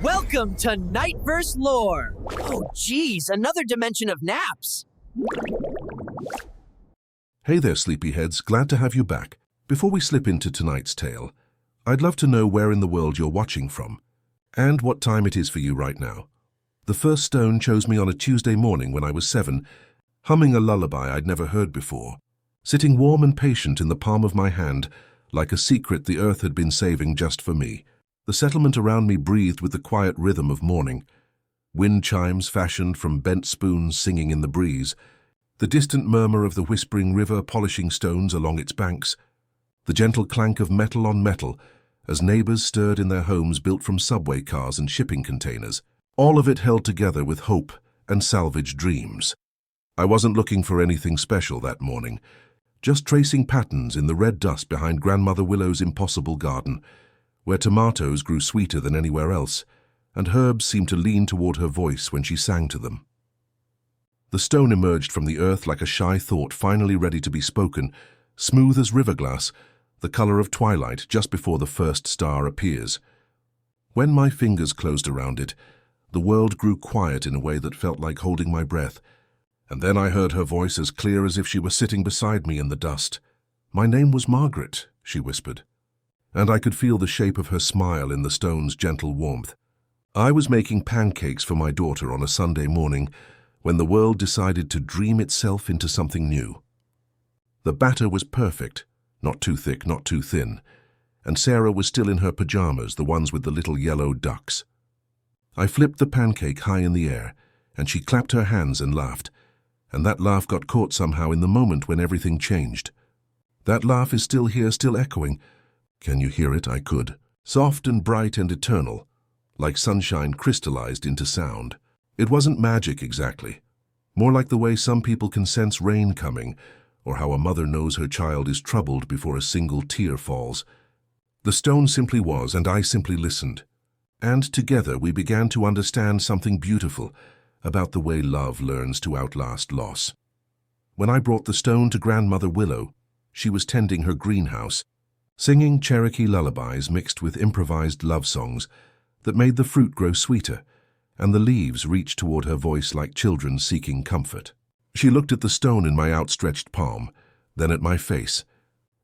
Welcome to Nightverse lore. Oh, geez, another dimension of naps. Hey there, sleepyheads. Glad to have you back. Before we slip into tonight's tale, I'd love to know where in the world you're watching from, and what time it is for you right now. The first stone chose me on a Tuesday morning when I was 7, humming a lullaby I'd never heard before, sitting warm and patient in the palm of my hand, like a secret the earth had been saving just for me. The settlement around me breathed with the quiet rhythm of morning, wind chimes fashioned from bent spoons singing in the breeze, the distant murmur of the whispering river polishing stones along its banks, the gentle clank of metal on metal as neighbors stirred in their homes built from subway cars and shipping containers, all of it held together with hope and salvaged dreams. I wasn't looking for anything special that morning, just tracing patterns in the red dust behind Grandmother Willow's impossible garden, where tomatoes grew sweeter than anywhere else, and herbs seemed to lean toward her voice when she sang to them. The stone emerged from the earth like a shy thought finally ready to be spoken, smooth as river glass, the color of twilight just before the first star appears. When my fingers closed around it, the world grew quiet in a way that felt like holding my breath, and then I heard her voice as clear as if she were sitting beside me in the dust. "My name was Margaret," she whispered, and I could feel the shape of her smile in the stone's gentle warmth. I was making pancakes for my daughter on a Sunday morning when the world decided to dream itself into something new. The batter was perfect, not too thick, not too thin, and Sarah was still in her pajamas, the ones with the little yellow ducks. I flipped the pancake high in the air, and she clapped her hands and laughed, and that laugh got caught somehow in the moment when everything changed. That laugh is still here, still echoing. Can you hear it? I could. Soft and bright and eternal, like sunshine crystallized into sound. It wasn't magic exactly, more like the way some people can sense rain coming, or how a mother knows her child is troubled before a single tear falls. The stone simply was, and I simply listened. And together we began to understand something beautiful about the way love learns to outlast loss. When I brought the stone to Grandmother Willow, she was tending her greenhouse, singing Cherokee lullabies mixed with improvised love songs that made the fruit grow sweeter, and the leaves reach toward her voice like children seeking comfort. She looked at the stone in my outstretched palm, then at my face,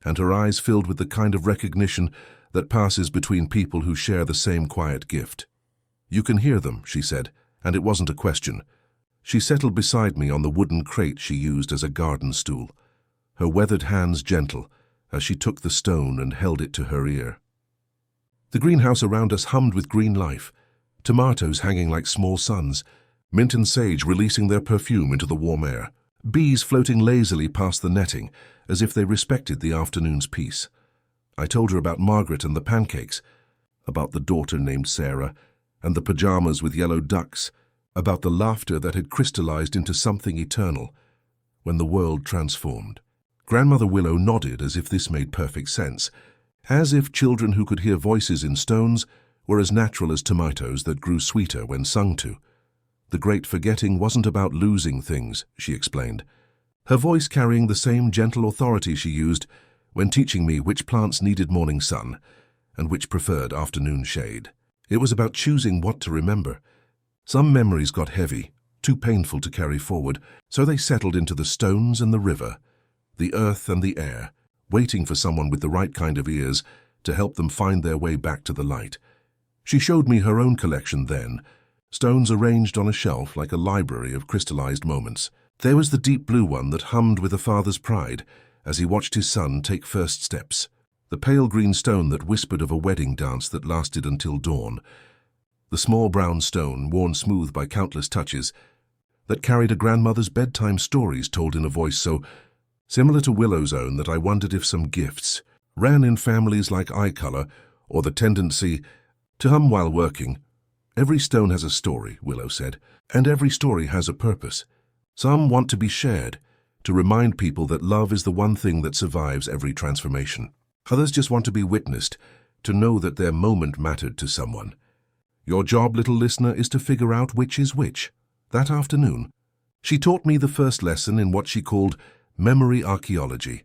and her eyes filled with the kind of recognition that passes between people who share the same quiet gift. "You can hear them," she said, and it wasn't a question. She settled beside me on the wooden crate she used as a garden stool, her weathered hands gentle as she took the stone and held it to her ear. The greenhouse around us hummed with green life, tomatoes hanging like small suns, mint and sage releasing their perfume into the warm air, bees floating lazily past the netting as if they respected the afternoon's peace. I told her about Margaret and the pancakes, about the daughter named Sarah, and the pajamas with yellow ducks, about the laughter that had crystallized into something eternal when the world transformed. Grandmother Willow nodded as if this made perfect sense, as if children who could hear voices in stones were as natural as tomatoes that grew sweeter when sung to. The great forgetting wasn't about losing things, she explained, her voice carrying the same gentle authority she used when teaching me which plants needed morning sun and which preferred afternoon shade. It was about choosing what to remember. Some memories got heavy, too painful to carry forward, so they settled into the stones and the river, the earth and the air, waiting for someone with the right kind of ears to help them find their way back to the light. She showed me her own collection then, stones arranged on a shelf like a library of crystallized moments. There was the deep blue one that hummed with a father's pride as he watched his son take first steps, the pale green stone that whispered of a wedding dance that lasted until dawn, the small brown stone, worn smooth by countless touches, that carried a grandmother's bedtime stories told in a voice so similar to Willow's own that I wondered if some gifts ran in families like eye color or the tendency to hum while working. "Every stone has a story," Willow said, "and every story has a purpose. Some want to be shared, to remind people that love is the one thing that survives every transformation. Others just want to be witnessed, to know that their moment mattered to someone. Your job, little listener, is to figure out which is which." That afternoon, she taught me the first lesson in what she called memory archaeology,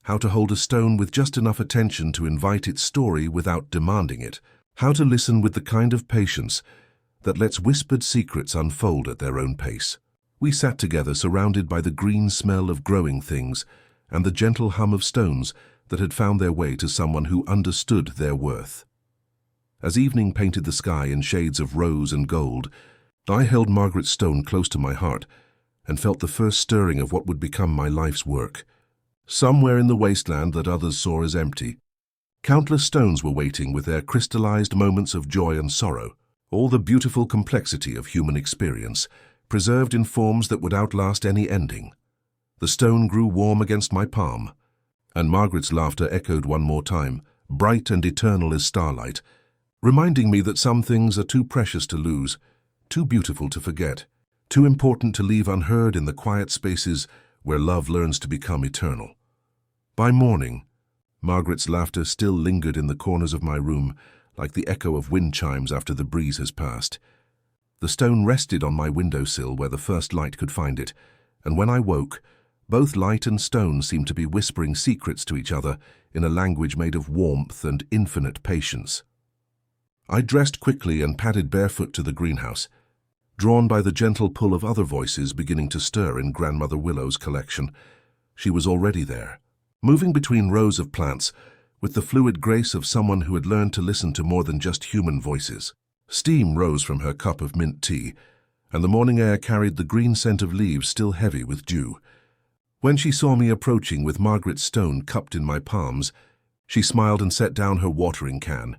how to hold a stone with just enough attention to invite its story without demanding it. How to listen with the kind of patience that lets whispered secrets unfold at their own pace. We sat together surrounded by the green smell of growing things and the gentle hum of stones that had found their way to someone who understood their worth. As evening painted the sky in shades of rose and gold, I held Margaret's stone close to my heart and felt the first stirring of what would become my life's work. Somewhere in the wasteland that others saw as empty, countless stones were waiting with their crystallized moments of joy and sorrow, all the beautiful complexity of human experience, preserved in forms that would outlast any ending. The stone grew warm against my palm, and Margaret's laughter echoed one more time, bright and eternal as starlight, reminding me that some things are too precious to lose, too beautiful to forget, too important to leave unheard in the quiet spaces where love learns to become eternal. By morning, Margaret's laughter still lingered in the corners of my room, like the echo of wind chimes after the breeze has passed. The stone rested on my windowsill where the first light could find it, and when I woke, both light and stone seemed to be whispering secrets to each other in a language made of warmth and infinite patience. I dressed quickly and padded barefoot to the greenhouse, drawn by the gentle pull of other voices beginning to stir in Grandmother Willow's collection. She was already there, moving between rows of plants with the fluid grace of someone who had learned to listen to more than just human voices. Steam rose from her cup of mint tea, and the morning air carried the green scent of leaves still heavy with dew. When she saw me approaching with Margaret's stone cupped in my palms, she smiled and set down her watering can.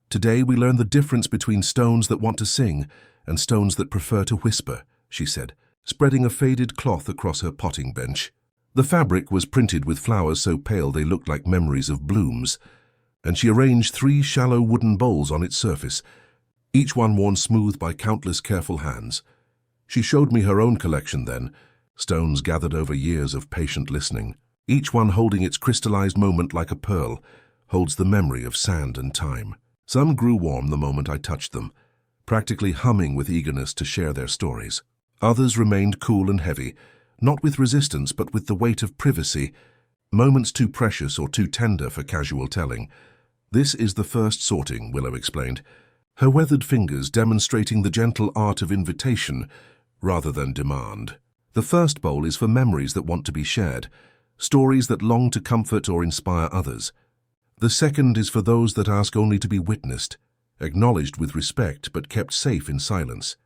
"Today we learn the difference between stones that want to sing and stones that prefer to whisper," she said, spreading a faded cloth across her potting bench. The fabric was printed with flowers so pale they looked like memories of blooms, and she arranged 3 shallow wooden bowls on its surface, each one worn smooth by countless careful hands. She showed me her own collection then, stones gathered over years of patient listening. Each one holding its crystallized moment like a pearl, holds the memory of sand and time. Some grew warm the moment I touched them, practically humming with eagerness to share their stories. Others remained cool and heavy, not with resistance but with the weight of privacy, moments too precious or too tender for casual telling. "This is the first sorting," Willow explained, her weathered fingers demonstrating the gentle art of invitation rather than demand. "The first bowl is for memories that want to be shared, stories that long to comfort or inspire others. The second is for those that ask only to be witnessed, acknowledged with respect but kept safe in silence.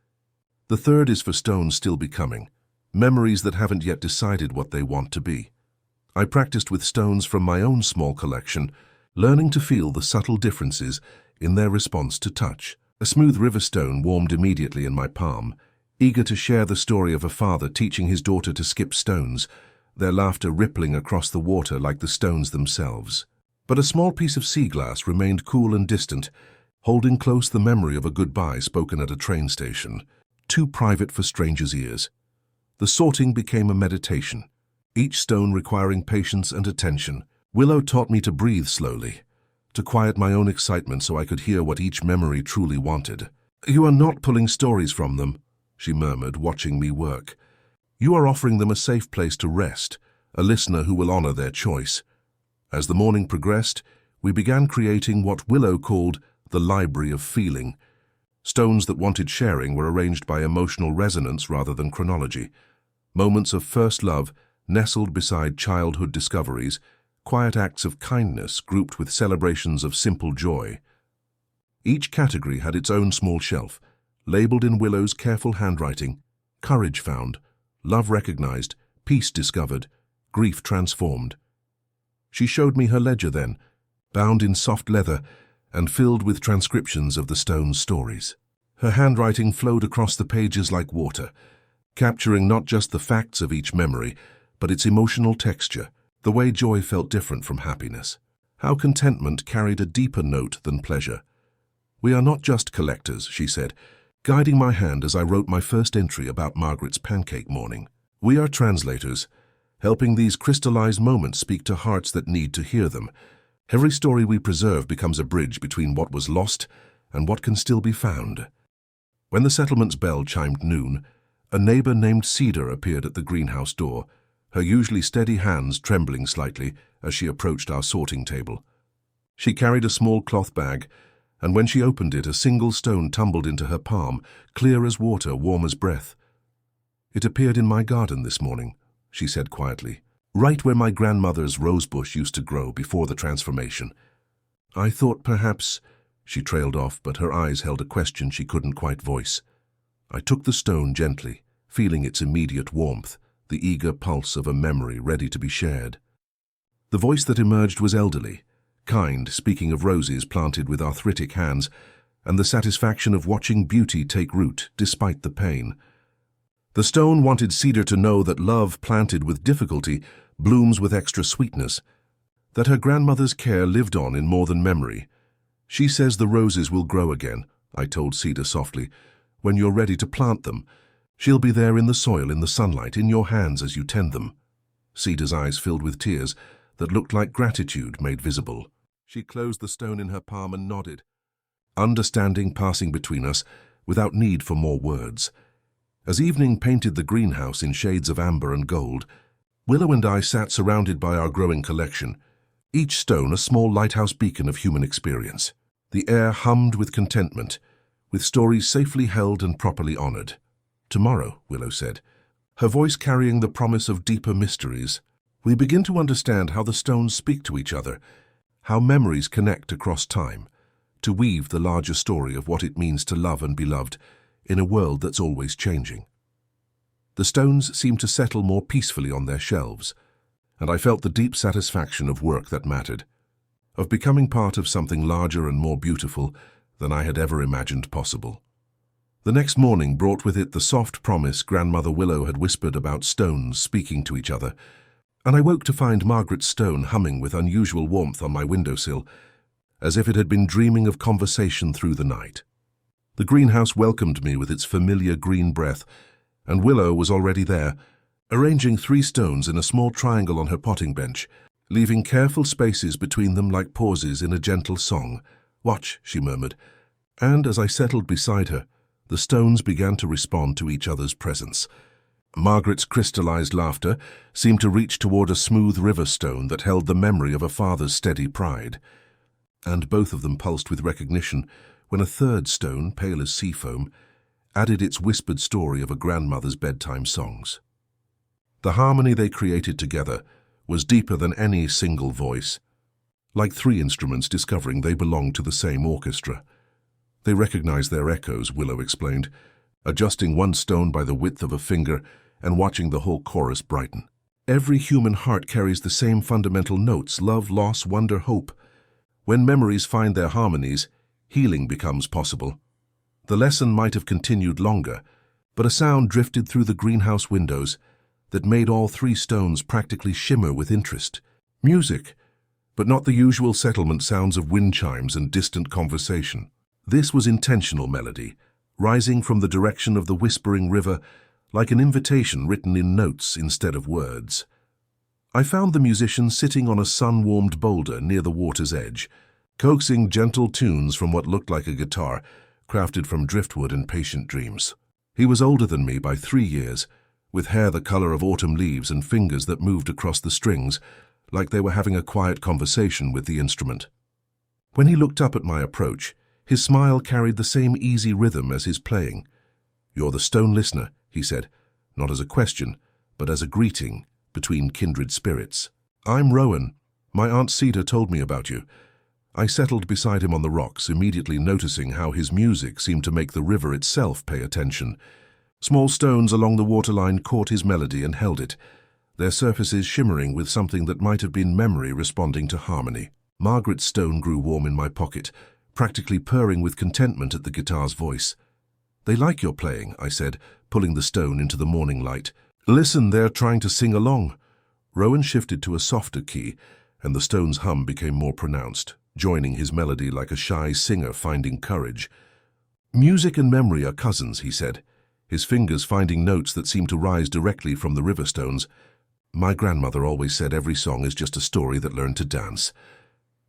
The third is for stones still becoming, memories that haven't yet decided what they want to be." I practiced with stones from my own small collection, learning to feel the subtle differences in their response to touch. A smooth river stone warmed immediately in my palm, eager to share the story of a father teaching his daughter to skip stones, their laughter rippling across the water like the stones themselves. But a small piece of sea glass remained cool and distant, holding close the memory of a goodbye spoken at a train station, too private for strangers' ears. The sorting became a meditation, each stone requiring patience and attention. Willow taught me to breathe slowly, to quiet my own excitement so I could hear what each memory truly wanted. "You are not pulling stories from them," she murmured, watching me work. "You are offering them a safe place to rest, a listener who will honor their choice." As the morning progressed, we began creating what Willow called the library of feeling. Stones that wanted sharing were arranged by emotional resonance rather than chronology. Moments of first love nestled beside childhood discoveries, quiet acts of kindness grouped with celebrations of simple joy. Each category had its own small shelf, labeled in Willow's careful handwriting: courage found, love recognized, peace discovered, grief transformed. She showed me her ledger then, bound in soft leather and filled with transcriptions of the stone's stories. Her handwriting flowed across the pages like water, capturing not just the facts of each memory, but its emotional texture, the way joy felt different from happiness, how contentment carried a deeper note than pleasure. "We are not just collectors," she said, guiding my hand as I wrote my first entry about Margaret's pancake morning. "We are translators, helping these crystallized moments speak to hearts that need to hear them. Every story we preserve becomes a bridge between what was lost and what can still be found." When the settlement's bell chimed noon, a neighbor named Cedar appeared at the greenhouse door, her usually steady hands trembling slightly as she approached our sorting table. She carried a small cloth bag, and when she opened it, a single stone tumbled into her palm, clear as water, warm as breath. "It appeared in my garden this morning," she said quietly, "right where my grandmother's rosebush used to grow before the transformation. I thought perhaps—" She trailed off, but her eyes held a question she couldn't quite voice. I took the stone gently, feeling its immediate warmth, the eager pulse of a memory ready to be shared. The voice that emerged was elderly, kind, speaking of roses planted with arthritic hands, and the satisfaction of watching beauty take root despite the pain. The stone wanted Cedar to know that love planted with difficulty blooms with extra sweetness, that her grandmother's care lived on in more than memory. "She says the roses will grow again," I told Cedar softly, "when you're ready to plant them. She'll be there in the soil, in the sunlight, in your hands as you tend them." Cedar's eyes filled with tears that looked like gratitude made visible. She closed the stone in her palm and nodded, understanding passing between us without need for more words. As evening painted the greenhouse in shades of amber and gold, Willow and I sat surrounded by our growing collection, each stone a small lighthouse beacon of human experience. The air hummed with contentment, with stories safely held and properly honored. "Tomorrow," Willow said, her voice carrying the promise of deeper mysteries, "we begin to understand how the stones speak to each other, how memories connect across time, to weave the larger story of what it means to love and be loved in a world that's always changing." The stones seemed to settle more peacefully on their shelves, and I felt the deep satisfaction of work that mattered, of becoming part of something larger and more beautiful than I had ever imagined possible. The next morning brought with it the soft promise Grandmother Willow had whispered about stones speaking to each other, and I woke to find Margaret's stone humming with unusual warmth on my windowsill, as if it had been dreaming of conversation through the night. The greenhouse welcomed me with its familiar green breath, and Willow was already there, arranging 3 stones in a small triangle on her potting bench, leaving careful spaces between them like pauses in a gentle song. "Watch," she murmured, and as I settled beside her, the stones began to respond to each other's presence. Margaret's crystallized laughter seemed to reach toward a smooth river stone that held the memory of a father's steady pride. And both of them pulsed with recognition when a third stone, pale as sea foam, added its whispered story of a grandmother's bedtime songs. The harmony they created together was deeper than any single voice, like 3 instruments discovering they belonged to the same orchestra. They recognized their echoes, Willow explained, adjusting one stone by the width of a finger and watching the whole chorus brighten. "Every human heart carries the same fundamental notes: love, loss, wonder, hope. When memories find their harmonies, healing becomes possible." The lesson might have continued longer, but a sound drifted through the greenhouse windows that made all 3 stones practically shimmer with interest. Music, but not the usual settlement sounds of wind chimes and distant conversation. This was intentional melody, rising from the direction of the whispering river like an invitation written in notes instead of words. I found the musician sitting on a sun-warmed boulder near the water's edge, coaxing gentle tunes from what looked like a guitar, crafted from driftwood and patient dreams. He was older than me by 3 years, with hair the color of autumn leaves and fingers that moved across the strings, like they were having a quiet conversation with the instrument. When he looked up at my approach, his smile carried the same easy rhythm as his playing. "You're the stone listener," he said, not as a question, but as a greeting between kindred spirits. "I'm Rowan. My Aunt Cedar told me about you." I settled beside him on the rocks, immediately noticing how his music seemed to make the river itself pay attention. Small stones along the waterline caught his melody and held it, their surfaces shimmering with something that might have been memory responding to harmony. Margaret's stone grew warm in my pocket, practically purring with contentment at the guitar's voice. "They like your playing," I said, pulling the stone into the morning light. "Listen, they're trying to sing along." Rowan shifted to a softer key, and the stone's hum became more pronounced, joining his melody like a shy singer finding courage. "Music and memory are cousins," he said, his fingers finding notes that seemed to rise directly from the river stones. "My grandmother always said every song is just a story that learned to dance."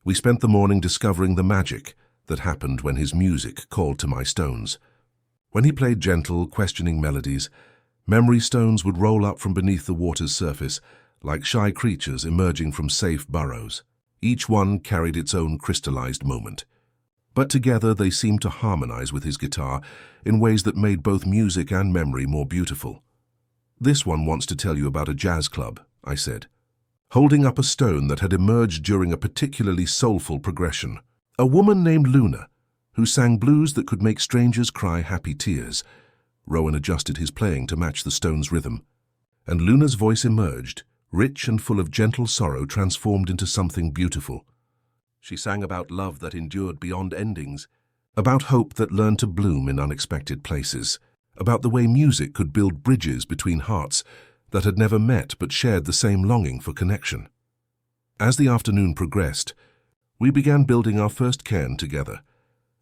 We spent the morning discovering the magic that happened when his music called to my stones. When he played gentle, questioning melodies, memory stones would roll up from beneath the water's surface, like shy creatures emerging from safe burrows. Each one carried its own crystallized moment. but together they seemed to harmonize with his guitar in ways that made both music and memory more beautiful. "This one wants to tell you about a jazz club," I said, holding up a stone that had emerged during a particularly soulful progression. "A woman named Luna, who sang blues that could make strangers cry happy tears." Rowan adjusted his playing to match the stone's rhythm, and Luna's voice emerged, rich and full of gentle sorrow transformed into something beautiful. She sang about love that endured beyond endings, about hope that learned to bloom in unexpected places, about the way music could build bridges between hearts that had never met but shared the same longing for connection. As the afternoon progressed, we began building our first cairn together,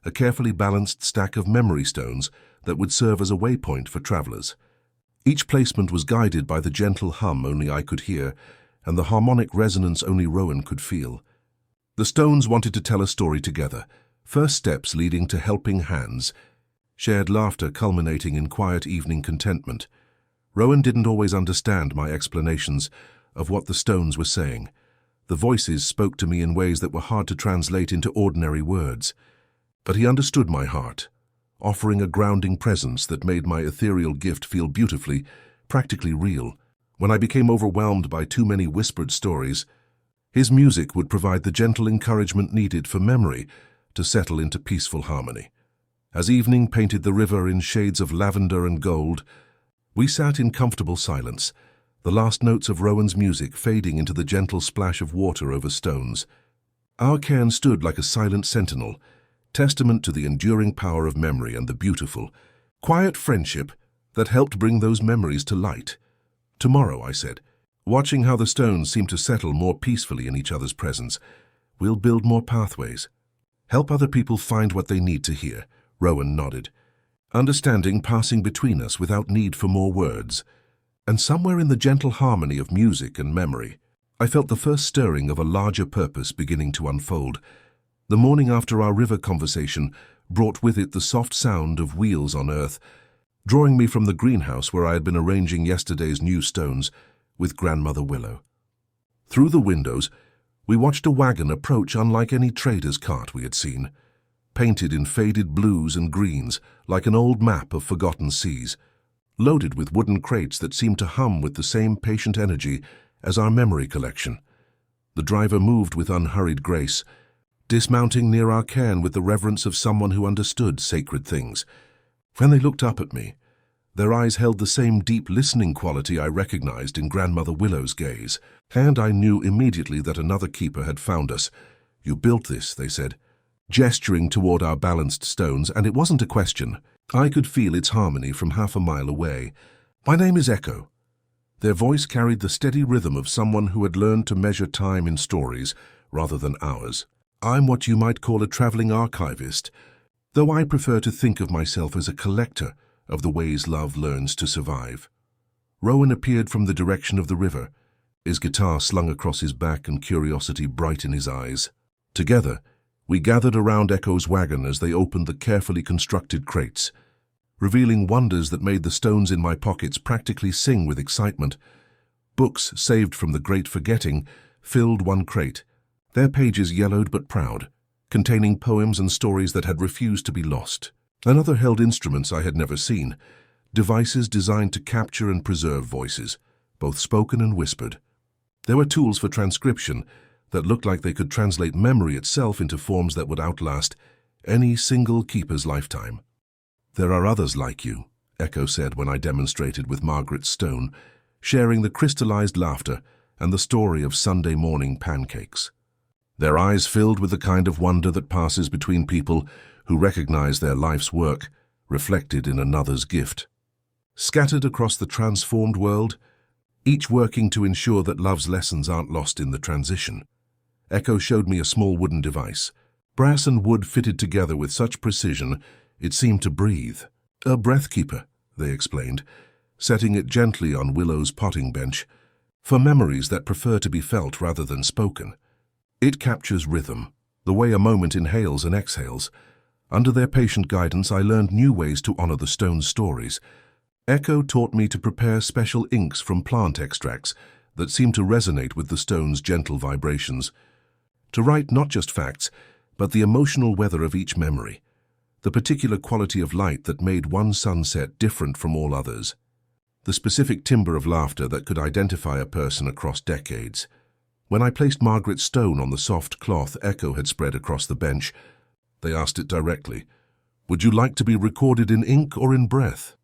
a carefully balanced stack of memory stones that would serve as a waypoint for travelers. Each placement was guided by the gentle hum only I could hear and the harmonic resonance only Rowan could feel. The stones wanted to tell a story together, first steps leading to helping hands, shared laughter culminating in quiet evening contentment. Rowan didn't always understand my explanations of what the stones were saying. The voices spoke to me in ways that were hard to translate into ordinary words. But he understood my heart, offering a grounding presence that made my ethereal gift feel beautifully, practically real. When I became overwhelmed by too many whispered stories, his music would provide the gentle encouragement needed for memory to settle into peaceful harmony. As evening painted the river in shades of lavender and gold, we sat in comfortable silence, the last notes of Rowan's music fading into the gentle splash of water over stones. Our cairn stood like a silent sentinel, testament to the enduring power of memory and the beautiful, quiet friendship that helped bring those memories to light. "Tomorrow," I said, watching how the stones seemed to settle more peacefully in each other's presence, "we'll build more pathways. Help other people find what they need to hear." Rowan nodded, understanding passing between us without need for more words. And somewhere in the gentle harmony of music and memory, I felt the first stirring of a larger purpose beginning to unfold. The morning after our river conversation brought with it the soft sound of wheels on earth, drawing me from the greenhouse where I had been arranging yesterday's new stones with Grandmother Willow. Through the windows, we watched a wagon approach unlike any trader's cart we had seen, painted in faded blues and greens like an old map of forgotten seas, loaded with wooden crates that seemed to hum with the same patient energy as our memory collection. The driver moved with unhurried grace, dismounting near our cairn with the reverence of someone who understood sacred things. When they looked up at me, their eyes held the same deep listening quality I recognized in Grandmother Willow's gaze, and I knew immediately that another keeper had found us. "You built this," they said, gesturing toward our balanced stones, and it wasn't a question. I could feel its harmony from half a mile away. "My name is Echo." Their voice carried the steady rhythm of someone who had learned to measure time in stories rather than hours. "I'm what you might call a traveling archivist, though I prefer to think of myself as a collector of the ways love learns to survive." Rowan appeared from the direction of the river, his guitar slung across his back and curiosity bright in his eyes. Together, we gathered around Echo's wagon as they opened the carefully constructed crates, revealing wonders that made the stones in my pockets practically sing with excitement. Books saved from the Great Forgetting filled one crate, their pages yellowed but proud, containing poems and stories that had refused to be lost. Another held instruments I had never seen, devices designed to capture and preserve voices, both spoken and whispered. There were tools for transcription that looked like they could translate memory itself into forms that would outlast any single keeper's lifetime. "There are others like you," Echo said when I demonstrated with Margaret's stone, sharing the crystallized laughter and the story of Sunday morning pancakes. Their eyes filled with the kind of wonder that passes between people who recognize their life's work reflected in another's gift. Scattered across the transformed world, each working to ensure that love's lessons aren't lost in the transition. Echo showed me a small wooden device, brass and wood fitted together with such precision it seemed to breathe. "A breath keeper," they explained, setting it gently on Willow's potting bench, "for memories that prefer to be felt rather than spoken. It captures rhythm, the way a moment inhales and exhales. Under their patient guidance, I learned new ways to honor the stone's stories. Echo taught me to prepare special inks from plant extracts that seemed to resonate with the stone's gentle vibrations, to write not just facts, but the emotional weather of each memory, the particular quality of light that made one sunset different from all others, the specific timbre of laughter that could identify a person across decades. When I placed Margaret's stone on the soft cloth Echo had spread across the bench, they asked it directly, "Would you like to be recorded in ink or in breath?"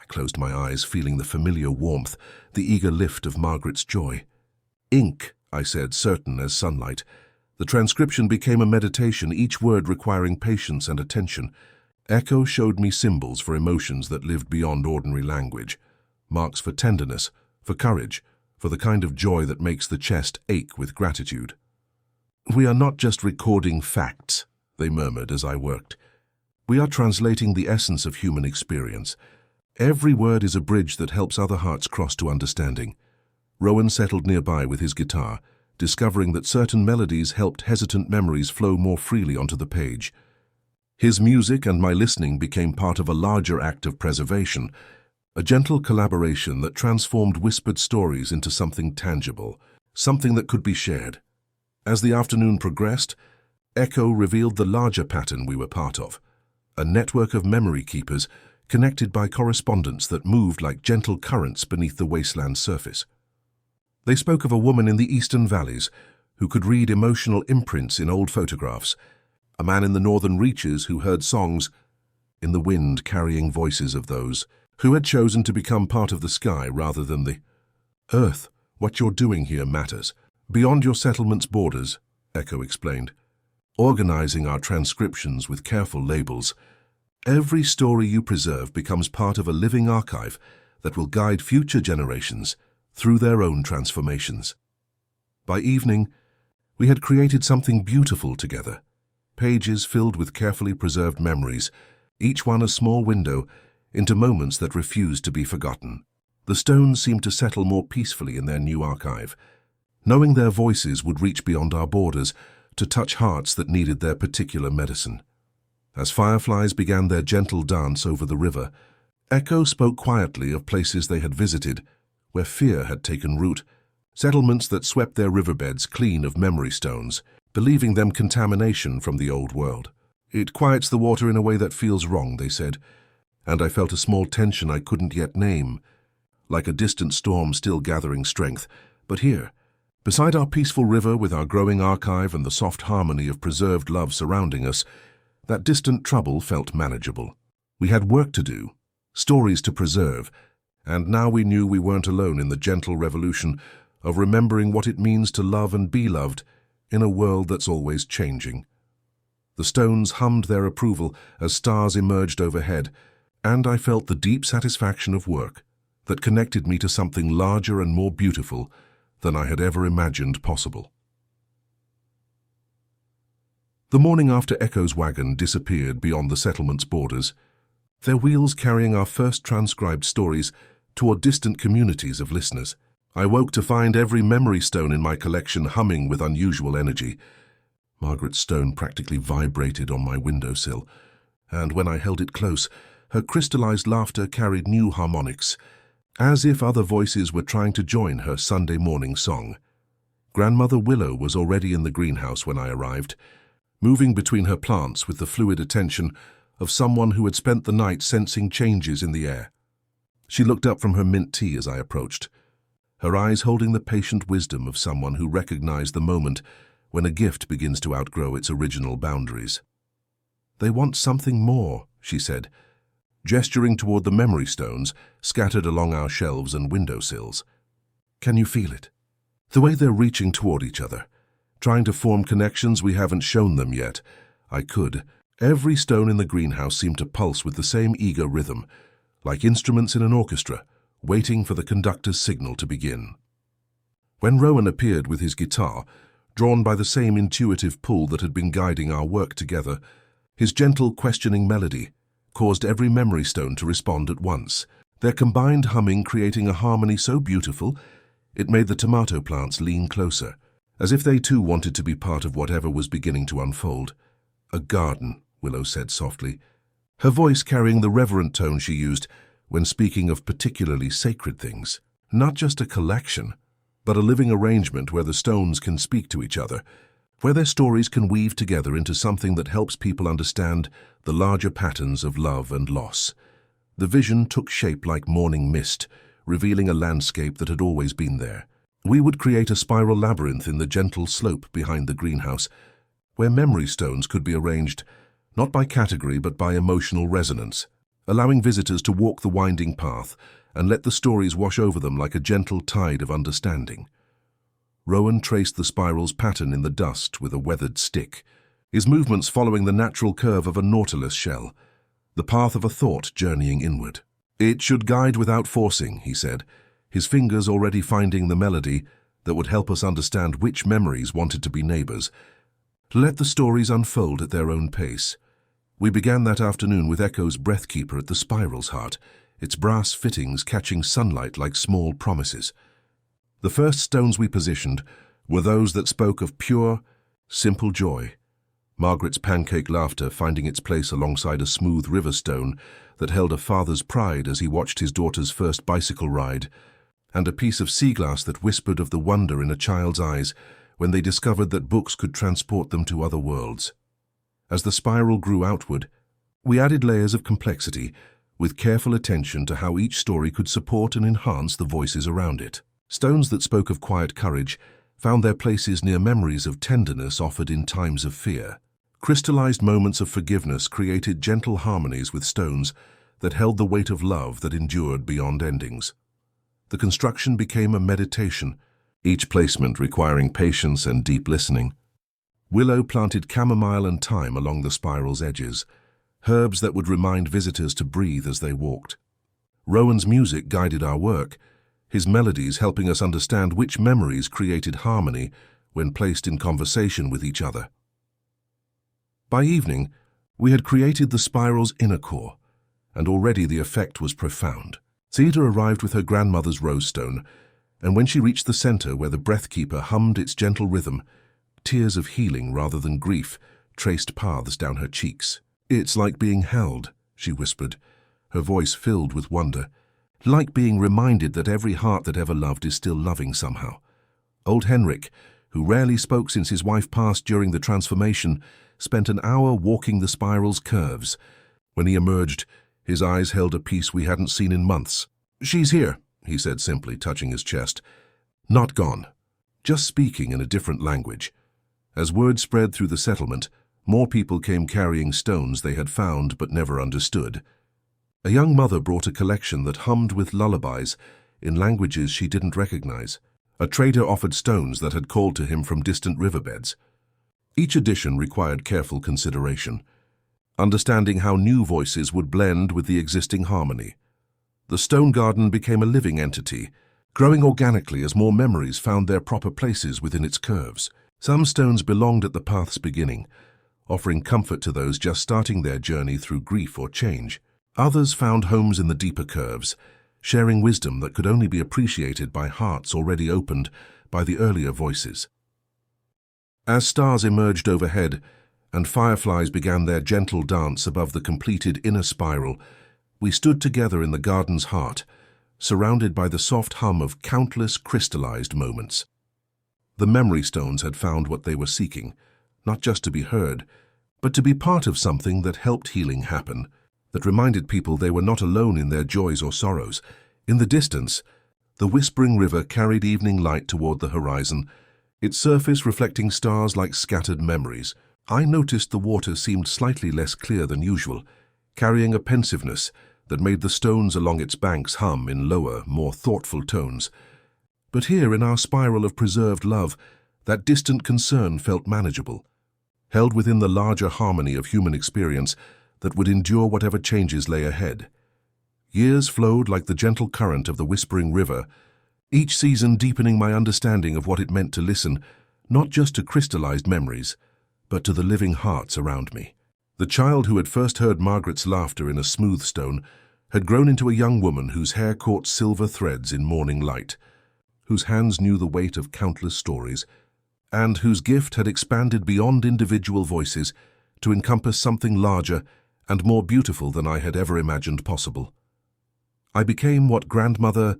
I closed my eyes, feeling the familiar warmth, the eager lift of Margaret's joy. "Ink," I said, certain as sunlight. The transcription became a meditation, each word requiring patience and attention. Echo showed me symbols for emotions that lived beyond ordinary language, marks for tenderness, for courage, for the kind of joy that makes the chest ache with gratitude. "We are not just recording facts," they murmured as I worked. "We are translating the essence of human experience. Every word is a bridge that helps other hearts cross to understanding." Rowan settled nearby with his guitar, discovering that certain melodies helped hesitant memories flow more freely onto the page. His music and my listening became part of a larger act of preservation, a gentle collaboration that transformed whispered stories into something tangible, something that could be shared. As the afternoon progressed, Echo revealed the larger pattern we were part of, a network of memory keepers connected by correspondence that moved like gentle currents beneath the wasteland surface. They spoke of a woman in the eastern valleys who could read emotional imprints in old photographs, a man in the northern reaches who heard songs in the wind carrying voices of those who had chosen to become part of the sky rather than the earth. "What you're doing here matters, beyond your settlement's borders," Echo explained, organizing our transcriptions with careful labels. "Every story you preserve becomes part of a living archive that will guide future generations through their own transformations." By evening, we had created something beautiful together, pages filled with carefully preserved memories, each one a small window into moments that refused to be forgotten. The stones seemed to settle more peacefully in their new archive, knowing their voices would reach beyond our borders to touch hearts that needed their particular medicine. As fireflies began their gentle dance over the river, Echo spoke quietly of places they had visited where fear had taken root, settlements that swept their riverbeds clean of memory stones, believing them contamination from the old world. "It quiets the water in a way that feels wrong," they said, and I felt a small tension I couldn't yet name, like a distant storm still gathering strength. But here, beside our peaceful river with our growing archive and the soft harmony of preserved love surrounding us, that distant trouble felt manageable. We had work to do, stories to preserve, and now we knew we weren't alone in the gentle revolution of remembering what it means to love and be loved in a world that's always changing. The stones hummed their approval as stars emerged overhead, and I felt the deep satisfaction of work that connected me to something larger and more beautiful than I had ever imagined possible. The morning after Echo's wagon disappeared beyond the settlement's borders, their wheels carrying our first transcribed stories toward distant communities of listeners, I woke to find every memory stone in my collection humming with unusual energy. Margaret's stone practically vibrated on my windowsill, and when I held it close, her crystallized laughter carried new harmonics, as if other voices were trying to join her Sunday morning song. Grandmother Willow was already in the greenhouse when I arrived, moving between her plants with the fluid attention of someone who had spent the night sensing changes in the air. She looked up from her mint tea as I approached, her eyes holding the patient wisdom of someone who recognized the moment when a gift begins to outgrow its original boundaries. "They want something more," she said, gesturing toward the memory stones scattered along our shelves and windowsills. "Can you feel it? The way they're reaching toward each other, trying to form connections we haven't shown them yet." I could. Every stone in the greenhouse seemed to pulse with the same eager rhythm, like instruments in an orchestra, waiting for the conductor's signal to begin. When Rowan appeared with his guitar, drawn by the same intuitive pull that had been guiding our work together, his gentle, questioning melody caused every memory stone to respond at once, their combined humming creating a harmony so beautiful it made the tomato plants lean closer, as if they too wanted to be part of whatever was beginning to unfold. "A garden," Willow said softly, her voice carrying the reverent tone she used when speaking of particularly sacred things. "Not just a collection, but a living arrangement where the stones can speak to each other, where their stories can weave together into something that helps people understand the larger patterns of love and loss. The vision took shape like morning mist, revealing a landscape that had always been there. We would create a spiral labyrinth in the gentle slope behind the greenhouse, where memory stones could be arranged not by category but by emotional resonance, allowing visitors to walk the winding path and let the stories wash over them like a gentle tide of understanding. Rowan traced the spiral's pattern in the dust with a weathered stick, his movements following the natural curve of a nautilus shell, the path of a thought journeying inward. "It should guide without forcing," he said, his fingers already finding the melody that would help us understand which memories wanted to be neighbors. Let the stories unfold at their own pace. We began that afternoon with Echo's breathkeeper at the spiral's heart, its brass fittings catching sunlight like small promises. The first stones we positioned were those that spoke of pure, simple joy. Margaret's pancake laughter finding its place alongside a smooth river stone that held a father's pride as he watched his daughter's first bicycle ride, and a piece of sea glass that whispered of the wonder in a child's eyes when they discovered that books could transport them to other worlds. As the spiral grew outward, we added layers of complexity, with careful attention to how each story could support and enhance the voices around it. Stones that spoke of quiet courage found their places near memories of tenderness offered in times of fear. Crystallized moments of forgiveness created gentle harmonies with stones that held the weight of love that endured beyond endings. The construction became a meditation, each placement requiring patience and deep listening. Willow planted chamomile and thyme along the spiral's edges, herbs that would remind visitors to breathe as they walked. Rowan's music guided our work, his melodies helping us understand which memories created harmony when placed in conversation with each other. By evening, we had created the spiral's inner core, and already the effect was profound. Cedar arrived with her grandmother's rose stone, and when she reached the center where the breathkeeper hummed its gentle rhythm, tears of healing rather than grief traced paths down her cheeks. "It's like being held," she whispered, her voice filled with wonder, "like being reminded that every heart that ever loved is still loving somehow." Old Henrik, who rarely spoke since his wife passed during the transformation, spent an hour walking the spiral's curves. When he emerged, his eyes held a peace we hadn't seen in months. "She's here," he said simply, touching his chest. "Not gone, just speaking in a different language." As word spread through the settlement, more people came carrying stones they had found but never understood. A young mother brought a collection that hummed with lullabies in languages she didn't recognize. A trader offered stones that had called to him from distant riverbeds. Each addition required careful consideration, understanding how new voices would blend with the existing harmony. The stone garden became a living entity, growing organically as more memories found their proper places within its curves. Some stones belonged at the path's beginning, offering comfort to those just starting their journey through grief or change. Others found homes in the deeper curves, sharing wisdom that could only be appreciated by hearts already opened by the earlier voices. As stars emerged overhead and fireflies began their gentle dance above the completed inner spiral, we stood together in the garden's heart, surrounded by the soft hum of countless crystallized moments. The memory stones had found what they were seeking, not just to be heard, but to be part of something that helped healing happen, that reminded people they were not alone in their joys or sorrows. In the distance, the whispering river carried evening light toward the horizon, its surface reflecting stars like scattered memories. I noticed the water seemed slightly less clear than usual, carrying a pensiveness that made the stones along its banks hum in lower, more thoughtful tones. But here in our spiral of preserved love, that distant concern felt manageable, held within the larger harmony of human experience that would endure whatever changes lay ahead. Years flowed like the gentle current of the whispering river, each season deepening my understanding of what it meant to listen, not just to crystallized memories, but to the living hearts around me. The child who had first heard Margaret's laughter in a smooth stone had grown into a young woman whose hair caught silver threads in morning light, whose hands knew the weight of countless stories, and whose gift had expanded beyond individual voices to encompass something larger and more beautiful than I had ever imagined possible. I became what Grandmother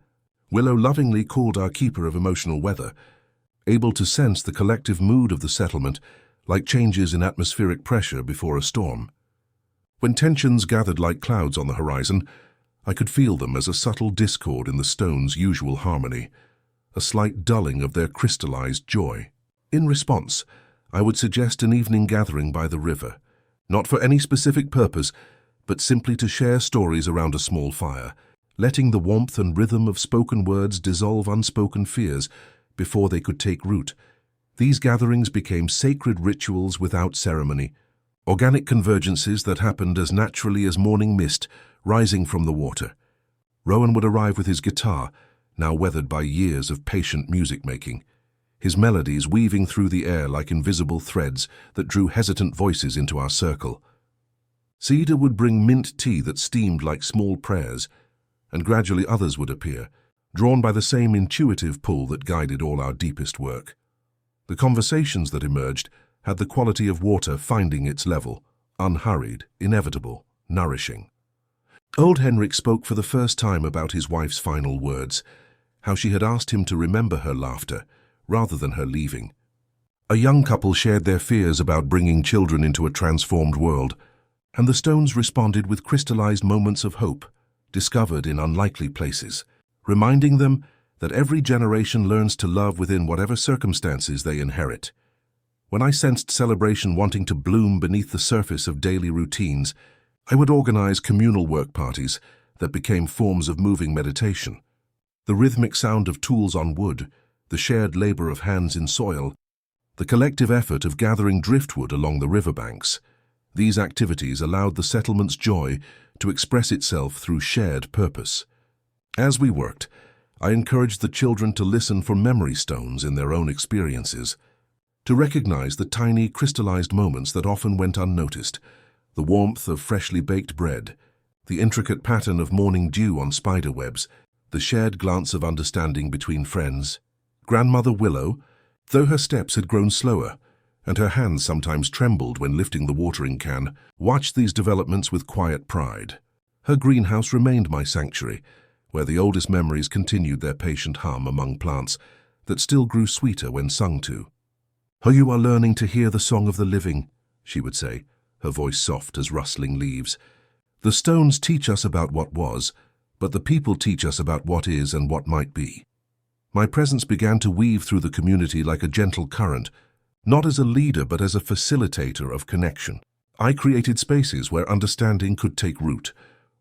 Willow lovingly called our keeper of emotional weather, able to sense the collective mood of the settlement like changes in atmospheric pressure before a storm. When tensions gathered like clouds on the horizon, I could feel them as a subtle discord in the stone's usual harmony, a slight dulling of their crystallized joy. In response, I would suggest an evening gathering by the river, not for any specific purpose, but simply to share stories around a small fire, letting the warmth and rhythm of spoken words dissolve unspoken fears before they could take root. These gatherings became sacred rituals without ceremony, organic convergences that happened as naturally as morning mist rising from the water. Rowan would arrive with his guitar, now weathered by years of patient music-making, his melodies weaving through the air like invisible threads that drew hesitant voices into our circle. Cedar would bring mint tea that steamed like small prayers, and gradually others would appear, drawn by the same intuitive pull that guided all our deepest work. The conversations that emerged had the quality of water finding its level, unhurried, inevitable, nourishing. Old Henrik spoke for the first time about his wife's final words, how she had asked him to remember her laughter rather than her leaving. A young couple shared their fears about bringing children into a transformed world, and the stones responded with crystallized moments of hope, discovered in unlikely places, reminding them that every generation learns to love within whatever circumstances they inherit. When I sensed celebration wanting to bloom beneath the surface of daily routines, I would organize communal work parties that became forms of moving meditation. The rhythmic sound of tools on wood, the shared labor of hands in soil, the collective effort of gathering driftwood along the riverbanks. These activities allowed the settlement's joy to express itself through shared purpose. As we worked, I encouraged the children to listen for memory stones in their own experiences, to recognize the tiny crystallized moments that often went unnoticed, the warmth of freshly baked bread, the intricate pattern of morning dew on spider webs, the shared glance of understanding between friends. Grandmother Willow, though her steps had grown slower, and her hands sometimes trembled when lifting the watering can, watched these developments with quiet pride. Her greenhouse remained my sanctuary, where the oldest memories continued their patient hum among plants that still grew sweeter when sung to. "Oh, you are learning to hear the song of the living," she would say, her voice soft as rustling leaves. "The stones teach us about what was, but the people teach us about what is and what might be." My presence began to weave through the community like a gentle current, not as a leader but as a facilitator of connection. I created spaces where understanding could take root,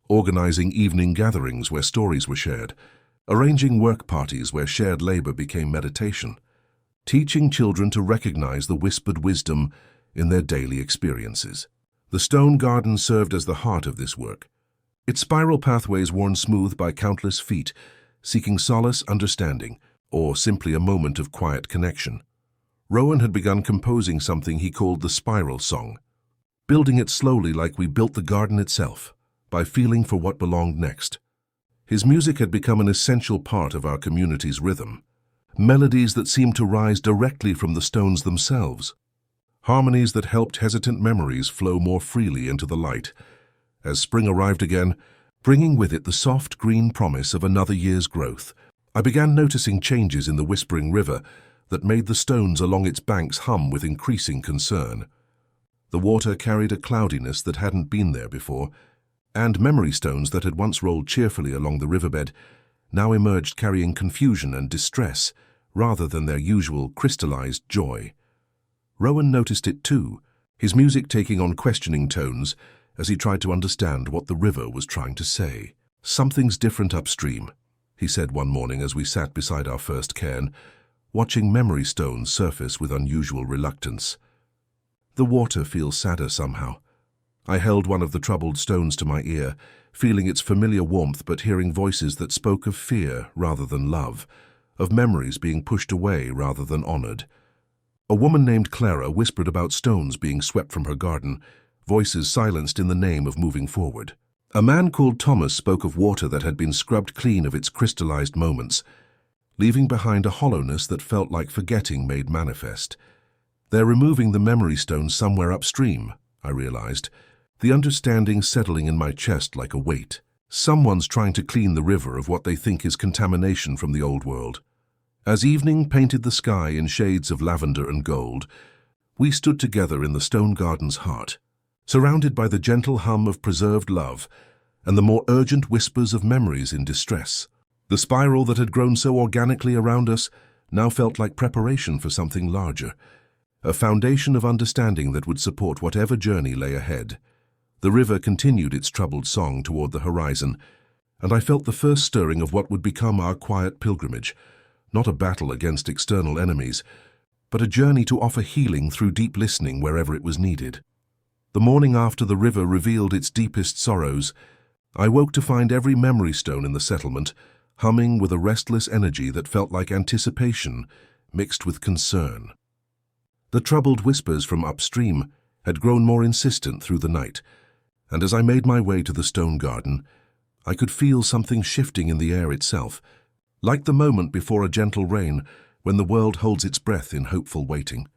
organizing evening gatherings where stories were shared, arranging work parties where shared labor became meditation, teaching children to recognize the whispered wisdom in their daily experiences. The stone garden served as the heart of this work, its spiral pathways worn smooth by countless feet, seeking solace, understanding, or simply a moment of quiet connection. Rowan had begun composing something he called the spiral song, building it slowly like we built the garden itself, by feeling for what belonged next. His music had become an essential part of our community's rhythm, melodies that seemed to rise directly from the stones themselves, harmonies that helped hesitant memories flow more freely into the light. As spring arrived again, bringing with it the soft green promise of another year's growth, I began noticing changes in the whispering river that made the stones along its banks hum with increasing concern. The water carried a cloudiness that hadn't been there before, and memory stones that had once rolled cheerfully along the riverbed now emerged carrying confusion and distress rather than their usual crystallized joy. Rowan noticed it too, his music taking on questioning tones as he tried to understand what the river was trying to say. "Something's different upstream," he said one morning as we sat beside our first cairn, watching memory stones surface with unusual reluctance. "The water feels sadder somehow." I held one of the troubled stones to my ear, feeling its familiar warmth but hearing voices that spoke of fear rather than love, of memories being pushed away rather than honored. A woman named Clara whispered about stones being swept from her garden, voices silenced in the name of moving forward. A man called Thomas spoke of water that had been scrubbed clean of its crystallized moments, leaving behind a hollowness that felt like forgetting made manifest. They're removing the memory stones somewhere upstream, I realized, the understanding settling in my chest like a weight. Someone's trying to clean the river of what they think is contamination from the old world. As evening painted the sky in shades of lavender and gold, we stood together in the stone garden's heart, surrounded by the gentle hum of preserved love and the more urgent whispers of memories in distress. The spiral that had grown so organically around us now felt like preparation for something larger, a foundation of understanding that would support whatever journey lay ahead. The river continued its troubled song toward the horizon, and I felt the first stirring of what would become our quiet pilgrimage, not a battle against external enemies, but a journey to offer healing through deep listening wherever it was needed. The morning after the river revealed its deepest sorrows, I woke to find every memory stone in the settlement humming with a restless energy that felt like anticipation mixed with concern. The troubled whispers from upstream had grown more insistent through the night, and as I made my way to the stone garden, I could feel something shifting in the air itself, like the moment before a gentle rain when the world holds its breath in hopeful waiting.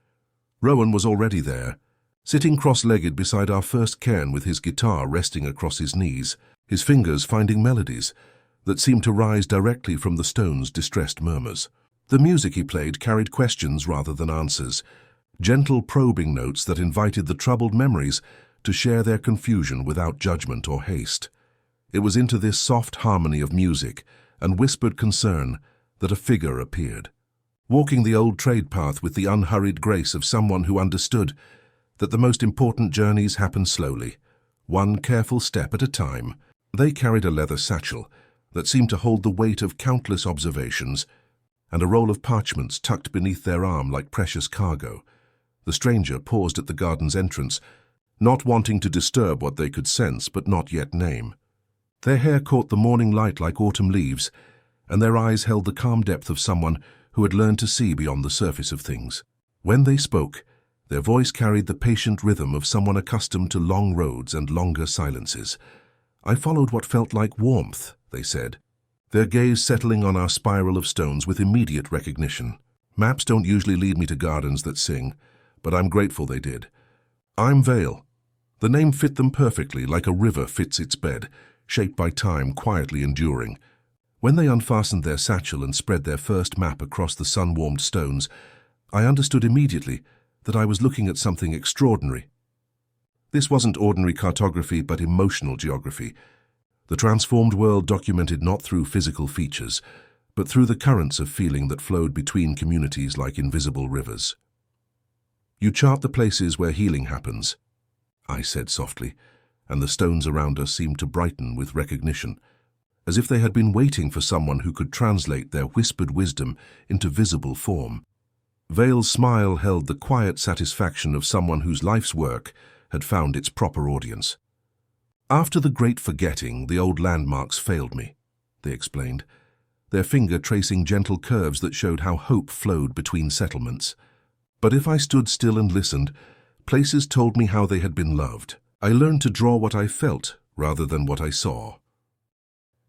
Rowan was already there, sitting cross-legged beside our first cairn with his guitar resting across his knees, his fingers finding melodies that seemed to rise directly from the stone's distressed murmurs. The music he played carried questions rather than answers, gentle probing notes that invited the troubled memories to share their confusion without judgment or haste. It was into this soft harmony of music and whispered concern that a figure appeared, walking the old trade path with the unhurried grace of someone who understood that the most important journeys happen slowly, one careful step at a time. They carried a leather satchel that seemed to hold the weight of countless observations, and a roll of parchments tucked beneath their arm like precious cargo. The stranger paused at the garden's entrance, not wanting to disturb what they could sense but not yet name. Their hair caught the morning light like autumn leaves, and their eyes held the calm depth of someone who had learned to see beyond the surface of things. When they spoke, their voice carried the patient rhythm of someone accustomed to long roads and longer silences. I followed what felt like warmth, they said, their gaze settling on our spiral of stones with immediate recognition. Maps don't usually lead me to gardens that sing, but I'm grateful they did. I'm Vale. The name fit them perfectly, like a river fits its bed, shaped by time, quietly enduring. When they unfastened their satchel and spread their first map across the sun-warmed stones, I understood immediately that I was looking at something extraordinary. This wasn't ordinary cartography, but emotional geography. The transformed world documented not through physical features, but through the currents of feeling that flowed between communities like invisible rivers. You chart the places where healing happens, I said softly, and the stones around us seemed to brighten with recognition, as if they had been waiting for someone who could translate their whispered wisdom into visible form. Vale's smile held the quiet satisfaction of someone whose life's work had found its proper audience. After the great forgetting, the old landmarks failed me, they explained, their finger tracing gentle curves that showed how hope flowed between settlements. But if I stood still and listened, places told me how they had been loved. I learned to draw what I felt rather than what I saw.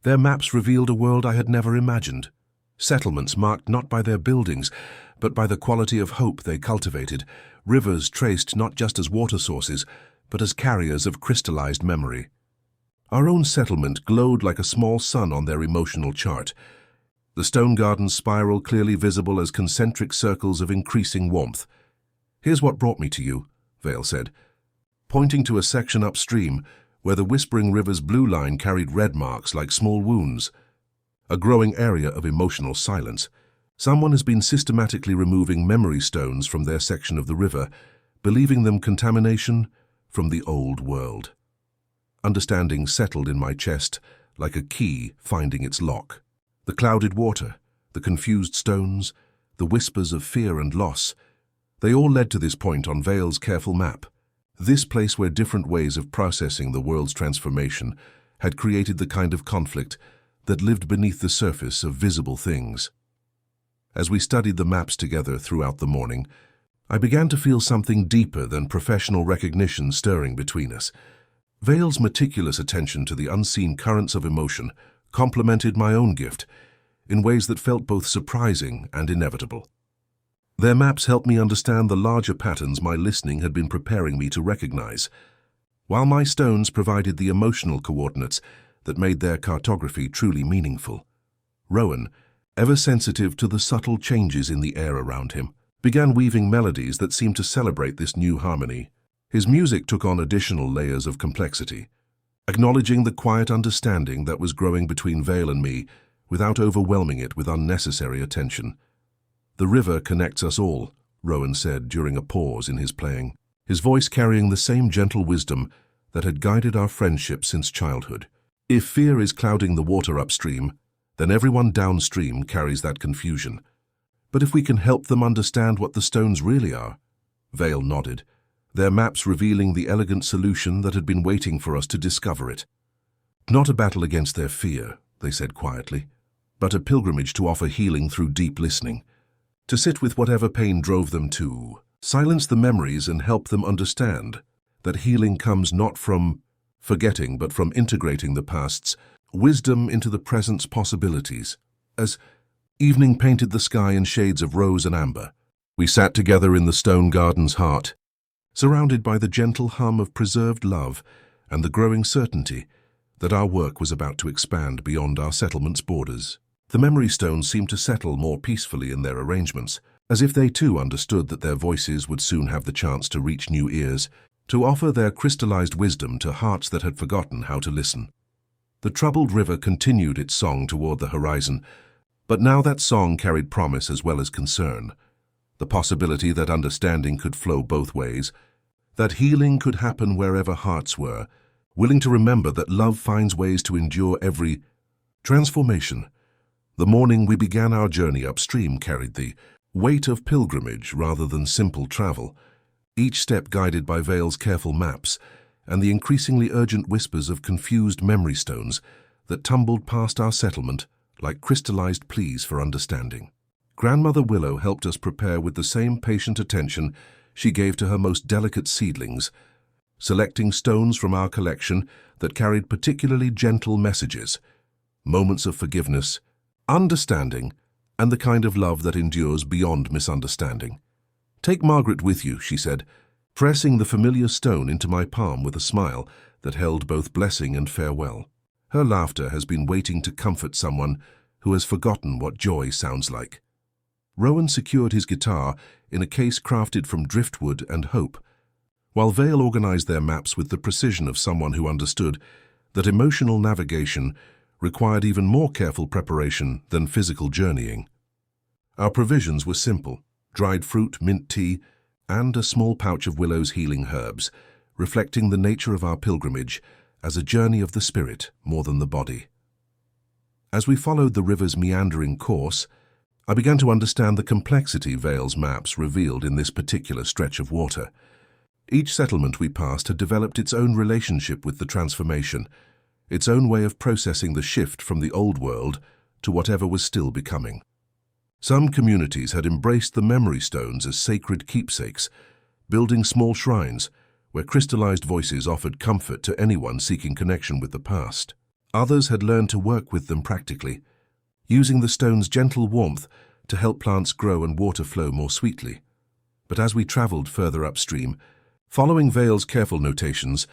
Their maps revealed a world I had never imagined, settlements marked not by their buildings, but by the quality of hope they cultivated, rivers traced not just as water sources, but as carriers of crystallized memory. Our own settlement glowed like a small sun on their emotional chart, the stone garden's spiral clearly visible as concentric circles of increasing warmth. Here's what brought me to you, Vale said, pointing to a section upstream where the Whispering River's blue line carried red marks like small wounds. A growing area of emotional silence. Someone has been systematically removing memory stones from their section of the river, believing them contamination from the old world. Understanding settled in my chest like a key finding its lock. The clouded water, the confused stones, the whispers of fear and loss, they all led to this point on Vale's careful map. This place where different ways of processing the world's transformation had created the kind of conflict that lived beneath the surface of visible things. As we studied the maps together throughout the morning, I began to feel something deeper than professional recognition stirring between us. Vale's meticulous attention to the unseen currents of emotion complemented my own gift in ways that felt both surprising and inevitable. Their maps helped me understand the larger patterns my listening had been preparing me to recognize, while my stones provided the emotional coordinates that made their cartography truly meaningful. Rowan, ever sensitive to the subtle changes in the air around him, began weaving melodies that seemed to celebrate this new harmony. His music took on additional layers of complexity, acknowledging the quiet understanding that was growing between Vale and me without overwhelming it with unnecessary attention. "The river connects us all," Rowan said during a pause in his playing, his voice carrying the same gentle wisdom that had guided our friendship since childhood. "If fear is clouding the water upstream, then everyone downstream carries that confusion. But if we can help them understand what the stones really are—" Vale nodded, their maps revealing the elegant solution that had been waiting for us to discover it. "Not a battle against their fear," they said quietly, "but a pilgrimage to offer healing through deep listening, to sit with whatever pain drove them to silence the memories and help them understand that healing comes not from forgetting but from integrating the past's wisdom into the present's possibilities." As evening painted the sky in shades of rose and amber, we sat together in the stone garden's heart, surrounded by the gentle hum of preserved love and the growing certainty that our work was about to expand beyond our settlement's borders. The memory stones seemed to settle more peacefully in their arrangements, as if they too understood that their voices would soon have the chance to reach new ears, to offer their crystallized wisdom to hearts that had forgotten how to listen. The troubled river continued its song toward the horizon, but now that song carried promise as well as concern. The possibility that understanding could flow both ways, that healing could happen wherever hearts were, willing to remember that love finds ways to endure every transformation. The morning we began our journey upstream carried the weight of pilgrimage rather than simple travel, each step guided by Vale's careful maps and the increasingly urgent whispers of confused memory stones that tumbled past our settlement like crystallized pleas for understanding. Grandmother Willow helped us prepare with the same patient attention she gave to her most delicate seedlings, selecting stones from our collection that carried particularly gentle messages, moments of forgiveness, understanding, and the kind of love that endures beyond misunderstanding. "Take Margaret with you," she said, pressing the familiar stone into my palm with a smile that held both blessing and farewell. Her laughter has been waiting to comfort someone who has forgotten what joy sounds like. Rowan secured his guitar in a case crafted from driftwood and hope, while Vale organized their maps with the precision of someone who understood that emotional navigation required even more careful preparation than physical journeying. Our provisions were simple: dried fruit, mint tea, and a small pouch of Willow's healing herbs, reflecting the nature of our pilgrimage as a journey of the spirit more than the body. As we followed the river's meandering course, I began to understand the complexity Vale's maps revealed in this particular stretch of water. Each settlement we passed had developed its own relationship with the transformation, its own way of processing the shift from the old world to whatever was still becoming. Some communities had embraced the memory stones as sacred keepsakes, building small shrines where crystallized voices offered comfort to anyone seeking connection with the past. Others had learned to work with them practically, using the stone's gentle warmth to help plants grow and water flow more sweetly. But as we traveled further upstream, following Vale's careful notations,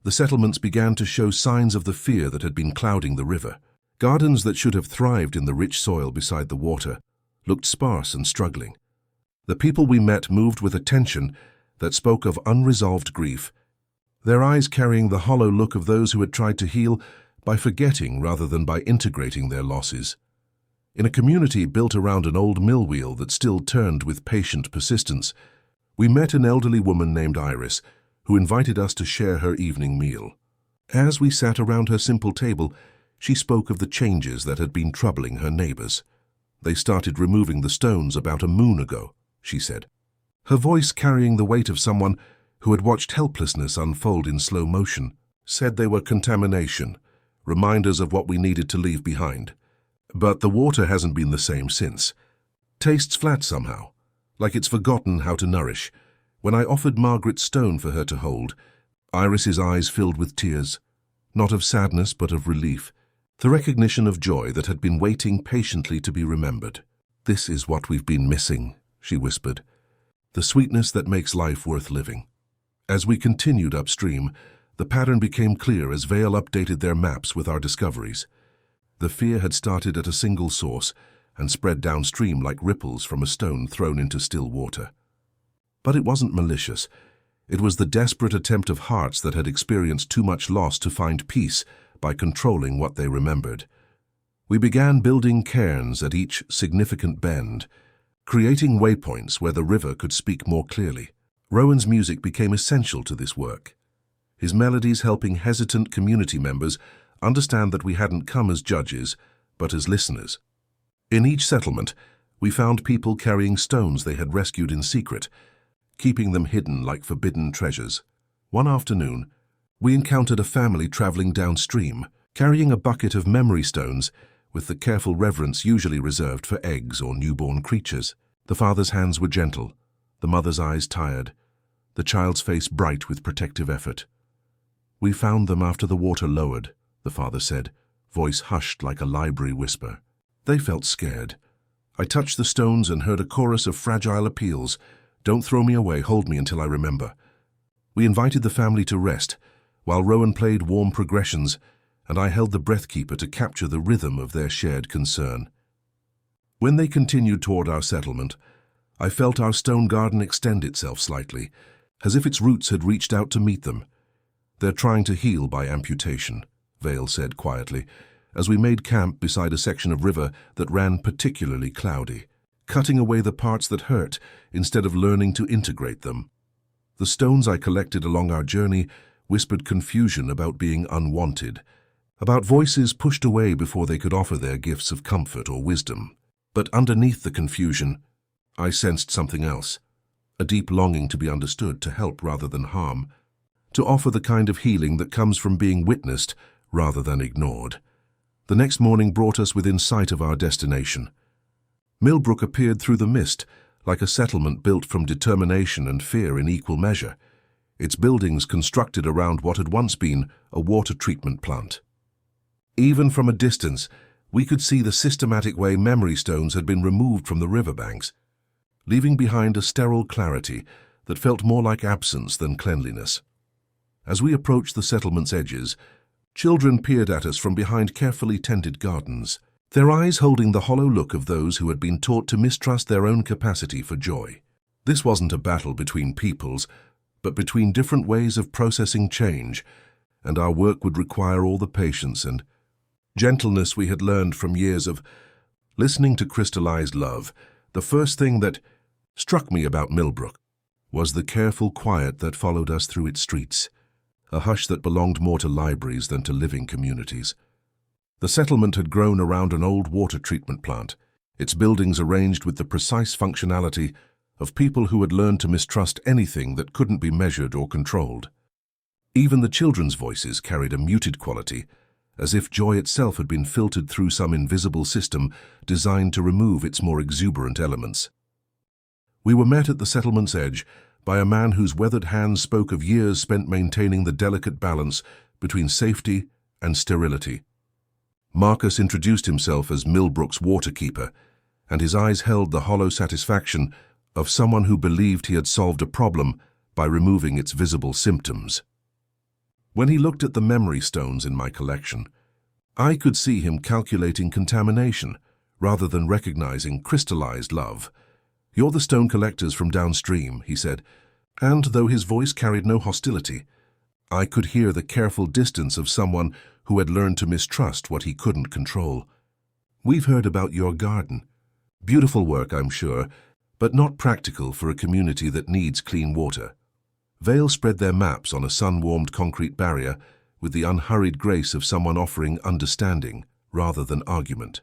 the settlements began to show signs of the fear that had been clouding the river. Gardens that should have thrived in the rich soil beside the water looked sparse and struggling. The people we met moved with a tension that spoke of unresolved grief, their eyes carrying the hollow look of those who had tried to heal by forgetting rather than by integrating their losses. In a community built around an old mill wheel that still turned with patient persistence, we met an elderly woman named Iris, who invited us to share her evening meal. As we sat around her simple table, she spoke of the changes that had been troubling her neighbors. "They started removing the stones about a moon ago," she said, her voice carrying the weight of someone who had watched helplessness unfold in slow motion. "Said they were contamination, reminders of what we needed to leave behind. But the water hasn't been the same since. Tastes flat somehow, like it's forgotten how to nourish." When I offered Margaret stone for her to hold, Iris's eyes filled with tears, not of sadness but of relief, the recognition of joy that had been waiting patiently to be remembered. "This is what we've been missing," she whispered, "the sweetness that makes life worth living." As we continued upstream, the pattern became clear as Vale updated their maps with our discoveries. The fear had started at a single source, and spread downstream like ripples from a stone thrown into still water. But it wasn't malicious. It was the desperate attempt of hearts that had experienced too much loss to find peace by controlling what they remembered. We began building cairns at each significant bend, creating waypoints where the river could speak more clearly. Rowan's music became essential to this work, his melodies helping hesitant community members understand that we hadn't come as judges, but as listeners. In each settlement, we found people carrying stones they had rescued in secret, keeping them hidden like forbidden treasures. One afternoon, we encountered a family traveling downstream, carrying a bucket of memory stones with the careful reverence usually reserved for eggs or newborn creatures. The father's hands were gentle, the mother's eyes tired, the child's face bright with protective effort. "We found them after the water lowered," the father said, voice hushed like a library whisper. They felt scared. I touched the stones and heard a chorus of fragile appeals. "Don't throw me away, hold me until I remember." We invited the family to rest, while Rowan played warm progressions, and I held the breathkeeper to capture the rhythm of their shared concern. When they continued toward our settlement, I felt our stone garden extend itself slightly, as if its roots had reached out to meet them. "They're trying to heal by amputation," Vale said quietly, as we made camp beside a section of river that ran particularly cloudy, cutting away the parts that hurt instead of learning to integrate them. The stones I collected along our journey whispered confusion about being unwanted, about voices pushed away before they could offer their gifts of comfort or wisdom. But underneath the confusion, I sensed something else, a deep longing to be understood, to help rather than harm, to offer the kind of healing that comes from being witnessed rather than ignored. The next morning brought us within sight of our destination. Millbrook appeared through the mist, like a settlement built from determination and fear in equal measure, its buildings constructed around what had once been a water treatment plant. Even from a distance, we could see the systematic way memory stones had been removed from the riverbanks, leaving behind a sterile clarity that felt more like absence than cleanliness. As we approached the settlement's edges, children peered at us from behind carefully tended gardens, their eyes holding the hollow look of those who had been taught to mistrust their own capacity for joy. This wasn't a battle between peoples, but between different ways of processing change, and our work would require all the patience and gentleness we had learned from years of listening to crystallized love. The first thing that struck me about Millbrook was the careful quiet that followed us through its streets, a hush that belonged more to libraries than to living communities. The settlement had grown around an old water treatment plant, its buildings arranged with the precise functionality of people who had learned to mistrust anything that couldn't be measured or controlled. Even the children's voices carried a muted quality, as if joy itself had been filtered through some invisible system designed to remove its more exuberant elements. We were met at the settlement's edge by a man whose weathered hands spoke of years spent maintaining the delicate balance between safety and sterility. Marcus introduced himself as Millbrook's waterkeeper, and his eyes held the hollow satisfaction of someone who believed he had solved a problem by removing its visible symptoms. When he looked at the memory stones in my collection, I could see him calculating contamination rather than recognizing crystallized love. "You're the stone collectors from downstream," he said, and though his voice carried no hostility, I could hear the careful distance of someone who had learned to mistrust what he couldn't control. "We've heard about your garden. Beautiful work, I'm sure, but not practical for a community that needs clean water." Vale spread their maps on a sun-warmed concrete barrier with the unhurried grace of someone offering understanding rather than argument.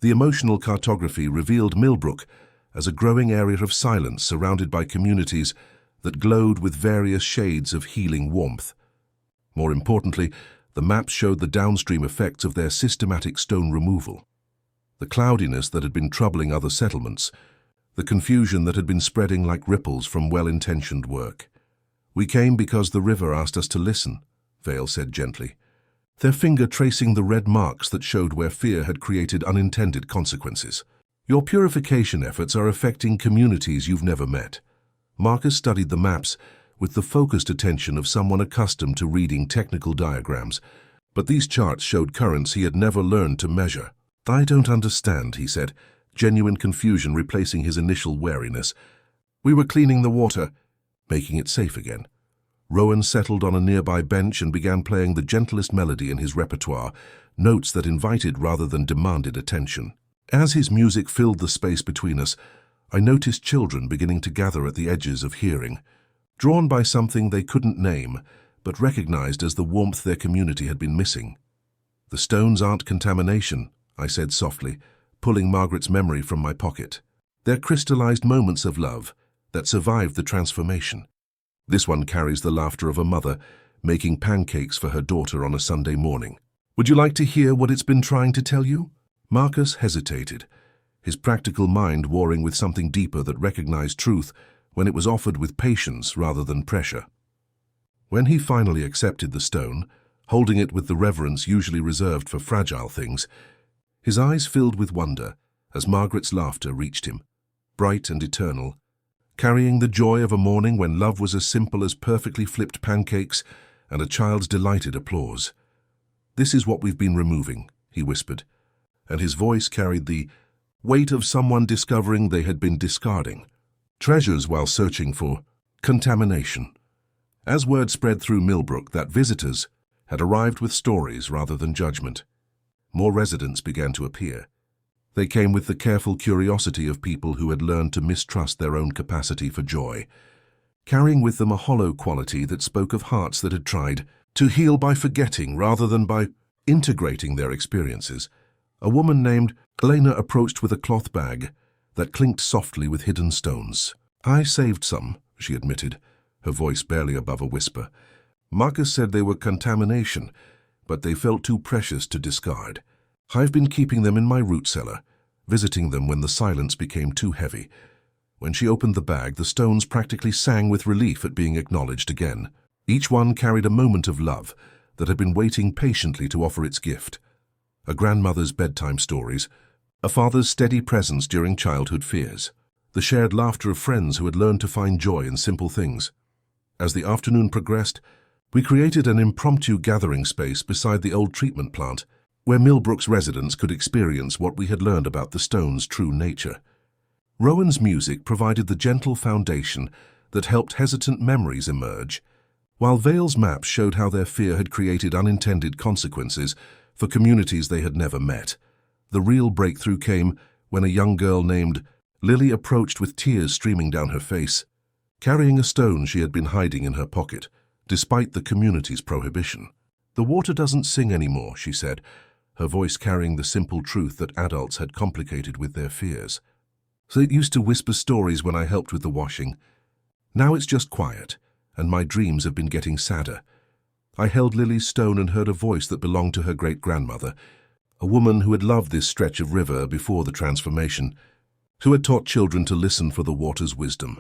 The emotional cartography revealed Millbrook as a growing area of silence surrounded by communities that glowed with various shades of healing warmth. More importantly, the maps showed the downstream effects of their systematic stone removal. The cloudiness that had been troubling other settlements, the confusion that had been spreading like ripples from well-intentioned work. "We came because the river asked us to listen," Vale said gently, their finger tracing the red marks that showed where fear had created unintended consequences. "Your purification efforts are affecting communities you've never met." Marcus studied the maps with the focused attention of someone accustomed to reading technical diagrams, but these charts showed currents he had never learned to measure. "I don't understand," he said, genuine confusion replacing his initial wariness. "We were cleaning the water, making it safe again." Rowan settled on a nearby bench and began playing the gentlest melody in his repertoire, notes that invited rather than demanded attention. As his music filled the space between us, I noticed children beginning to gather at the edges of hearing, drawn by something they couldn't name, but recognized as the warmth their community had been missing. "The stones aren't contamination," I said softly, pulling Margaret's memory from my pocket. "They're crystallized moments of love that survived the transformation." This one carries the laughter of a mother making pancakes for her daughter on a Sunday morning. "Would you like to hear what it's been trying to tell you?" Marcus hesitated, his practical mind warring with something deeper that recognized truth when it was offered with patience rather than pressure. When he finally accepted the stone, holding it with the reverence usually reserved for fragile things, his eyes filled with wonder as Margaret's laughter reached him, bright and eternal, carrying the joy of a morning when love was as simple as perfectly flipped pancakes and a child's delighted applause. "This is what we've been removing," he whispered, and his voice carried the weight of someone discovering they had been discarding treasures while searching for contamination. As word spread through Millbrook that visitors had arrived with stories rather than judgment, more residents began to appear. They came with the careful curiosity of people who had learned to mistrust their own capacity for joy, carrying with them a hollow quality that spoke of hearts that had tried to heal by forgetting rather than by integrating their experiences. A woman named Elena approached with a cloth bag that clinked softly with hidden stones. "I saved some," she admitted, her voice barely above a whisper. "Marcus said they were contamination, but they felt too precious to discard. I've been keeping them in my root cellar, visiting them when the silence became too heavy." When she opened the bag, the stones practically sang with relief at being acknowledged again. Each one carried a moment of love that had been waiting patiently to offer its gift. A grandmother's bedtime stories, a father's steady presence during childhood fears, the shared laughter of friends who had learned to find joy in simple things. As the afternoon progressed, we created an impromptu gathering space beside the old treatment plant, where Millbrook's residents could experience what we had learned about the stone's true nature. Rowan's music provided the gentle foundation that helped hesitant memories emerge, while Vale's maps showed how their fear had created unintended consequences for communities they had never met. The real breakthrough came when a young girl named Lily approached with tears streaming down her face, carrying a stone she had been hiding in her pocket, despite the community's prohibition. "The water doesn't sing anymore," she said, her voice carrying the simple truth that adults had complicated with their fears. "So it used to whisper stories when I helped with the washing. Now it's just quiet, and my dreams have been getting sadder." I held Lily's stone and heard a voice that belonged to her great-grandmother, a woman who had loved this stretch of river before the transformation, who had taught children to listen for the water's wisdom,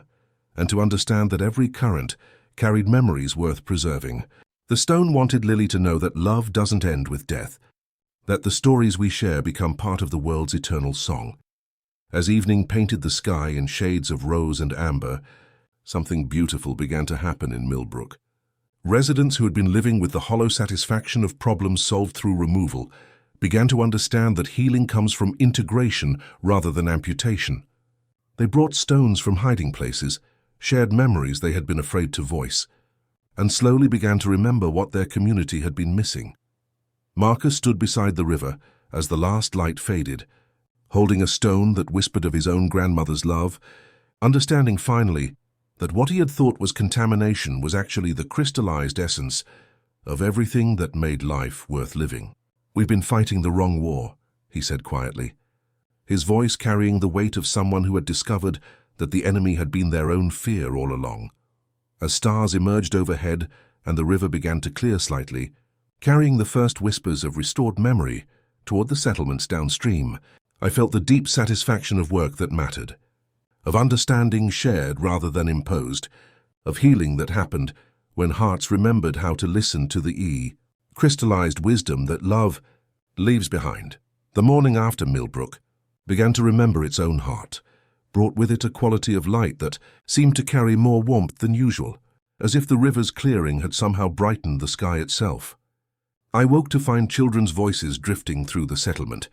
and to understand that every current carried memories worth preserving. The stone wanted Lily to know that love doesn't end with death, that the stories we share become part of the world's eternal song. As evening painted the sky in shades of rose and amber, something beautiful began to happen in Millbrook. Residents who had been living with the hollow satisfaction of problems solved through removal began to understand that healing comes from integration rather than amputation. They brought stones from hiding places, shared memories they had been afraid to voice, and slowly began to remember what their community had been missing. Marcus stood beside the river as the last light faded, holding a stone that whispered of his own grandmother's love, understanding finally that what he had thought was contamination was actually the crystallized essence of everything that made life worth living. "We've been fighting the wrong war," he said quietly, his voice carrying the weight of someone who had discovered that the enemy had been their own fear all along. As stars emerged overhead and the river began to clear slightly, carrying the first whispers of restored memory toward the settlements downstream, I felt the deep satisfaction of work that mattered, of understanding shared rather than imposed, of healing that happened when hearts remembered how to listen to the crystallized wisdom that love leaves behind. The morning after Millbrook began to remember its own heart, brought with it a quality of light that seemed to carry more warmth than usual, as if the river's clearing had somehow brightened the sky itself. I woke to find children's voices drifting through the settlement,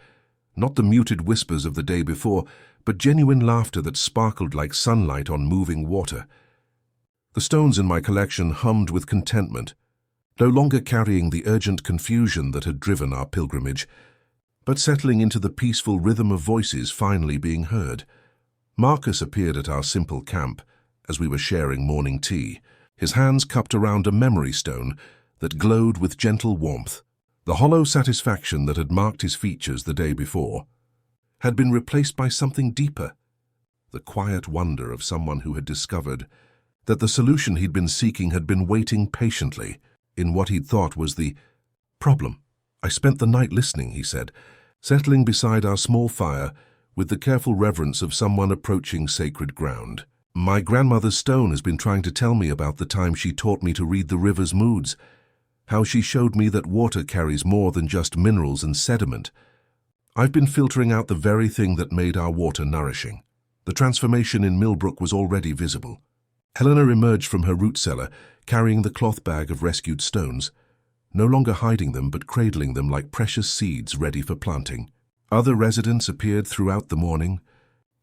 Not the muted whispers of the day before, but genuine laughter that sparkled like sunlight on moving water. The stones in my collection hummed with contentment, no longer carrying the urgent confusion that had driven our pilgrimage, but settling into the peaceful rhythm of voices finally being heard. Marcus appeared at our simple camp as we were sharing morning tea, his hands cupped around a memory stone that glowed with gentle warmth. The hollow satisfaction that had marked his features the day before had been replaced by something deeper, the quiet wonder of someone who had discovered that the solution he'd been seeking had been waiting patiently in what he'd thought was the problem. I spent the night listening, he said, settling beside our small fire with the careful reverence of someone approaching sacred ground. My grandmother's stone has been trying to tell me about the time she taught me to read the river's moods, how she showed me that water carries more than just minerals and sediment. I've been filtering out the very thing that made our water nourishing. The transformation in Millbrook was already visible. Helena emerged from her root cellar, carrying the cloth bag of rescued stones, no longer hiding them but cradling them like precious seeds ready for planting. Other residents appeared throughout the morning,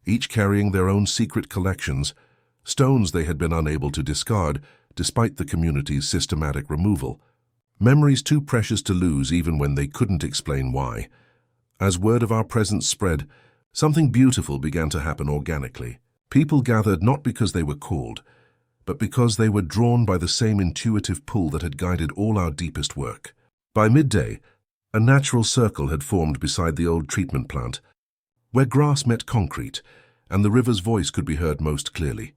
each carrying their own secret collections, stones they had been unable to discard despite the community's systematic removal. Memories too precious to lose even when they couldn't explain why. As word of our presence spread, something beautiful began to happen organically. People gathered not because they were called, but because they were drawn by the same intuitive pull that had guided all our deepest work. By midday, a natural circle had formed beside the old treatment plant, where grass met concrete and the river's voice could be heard most clearly.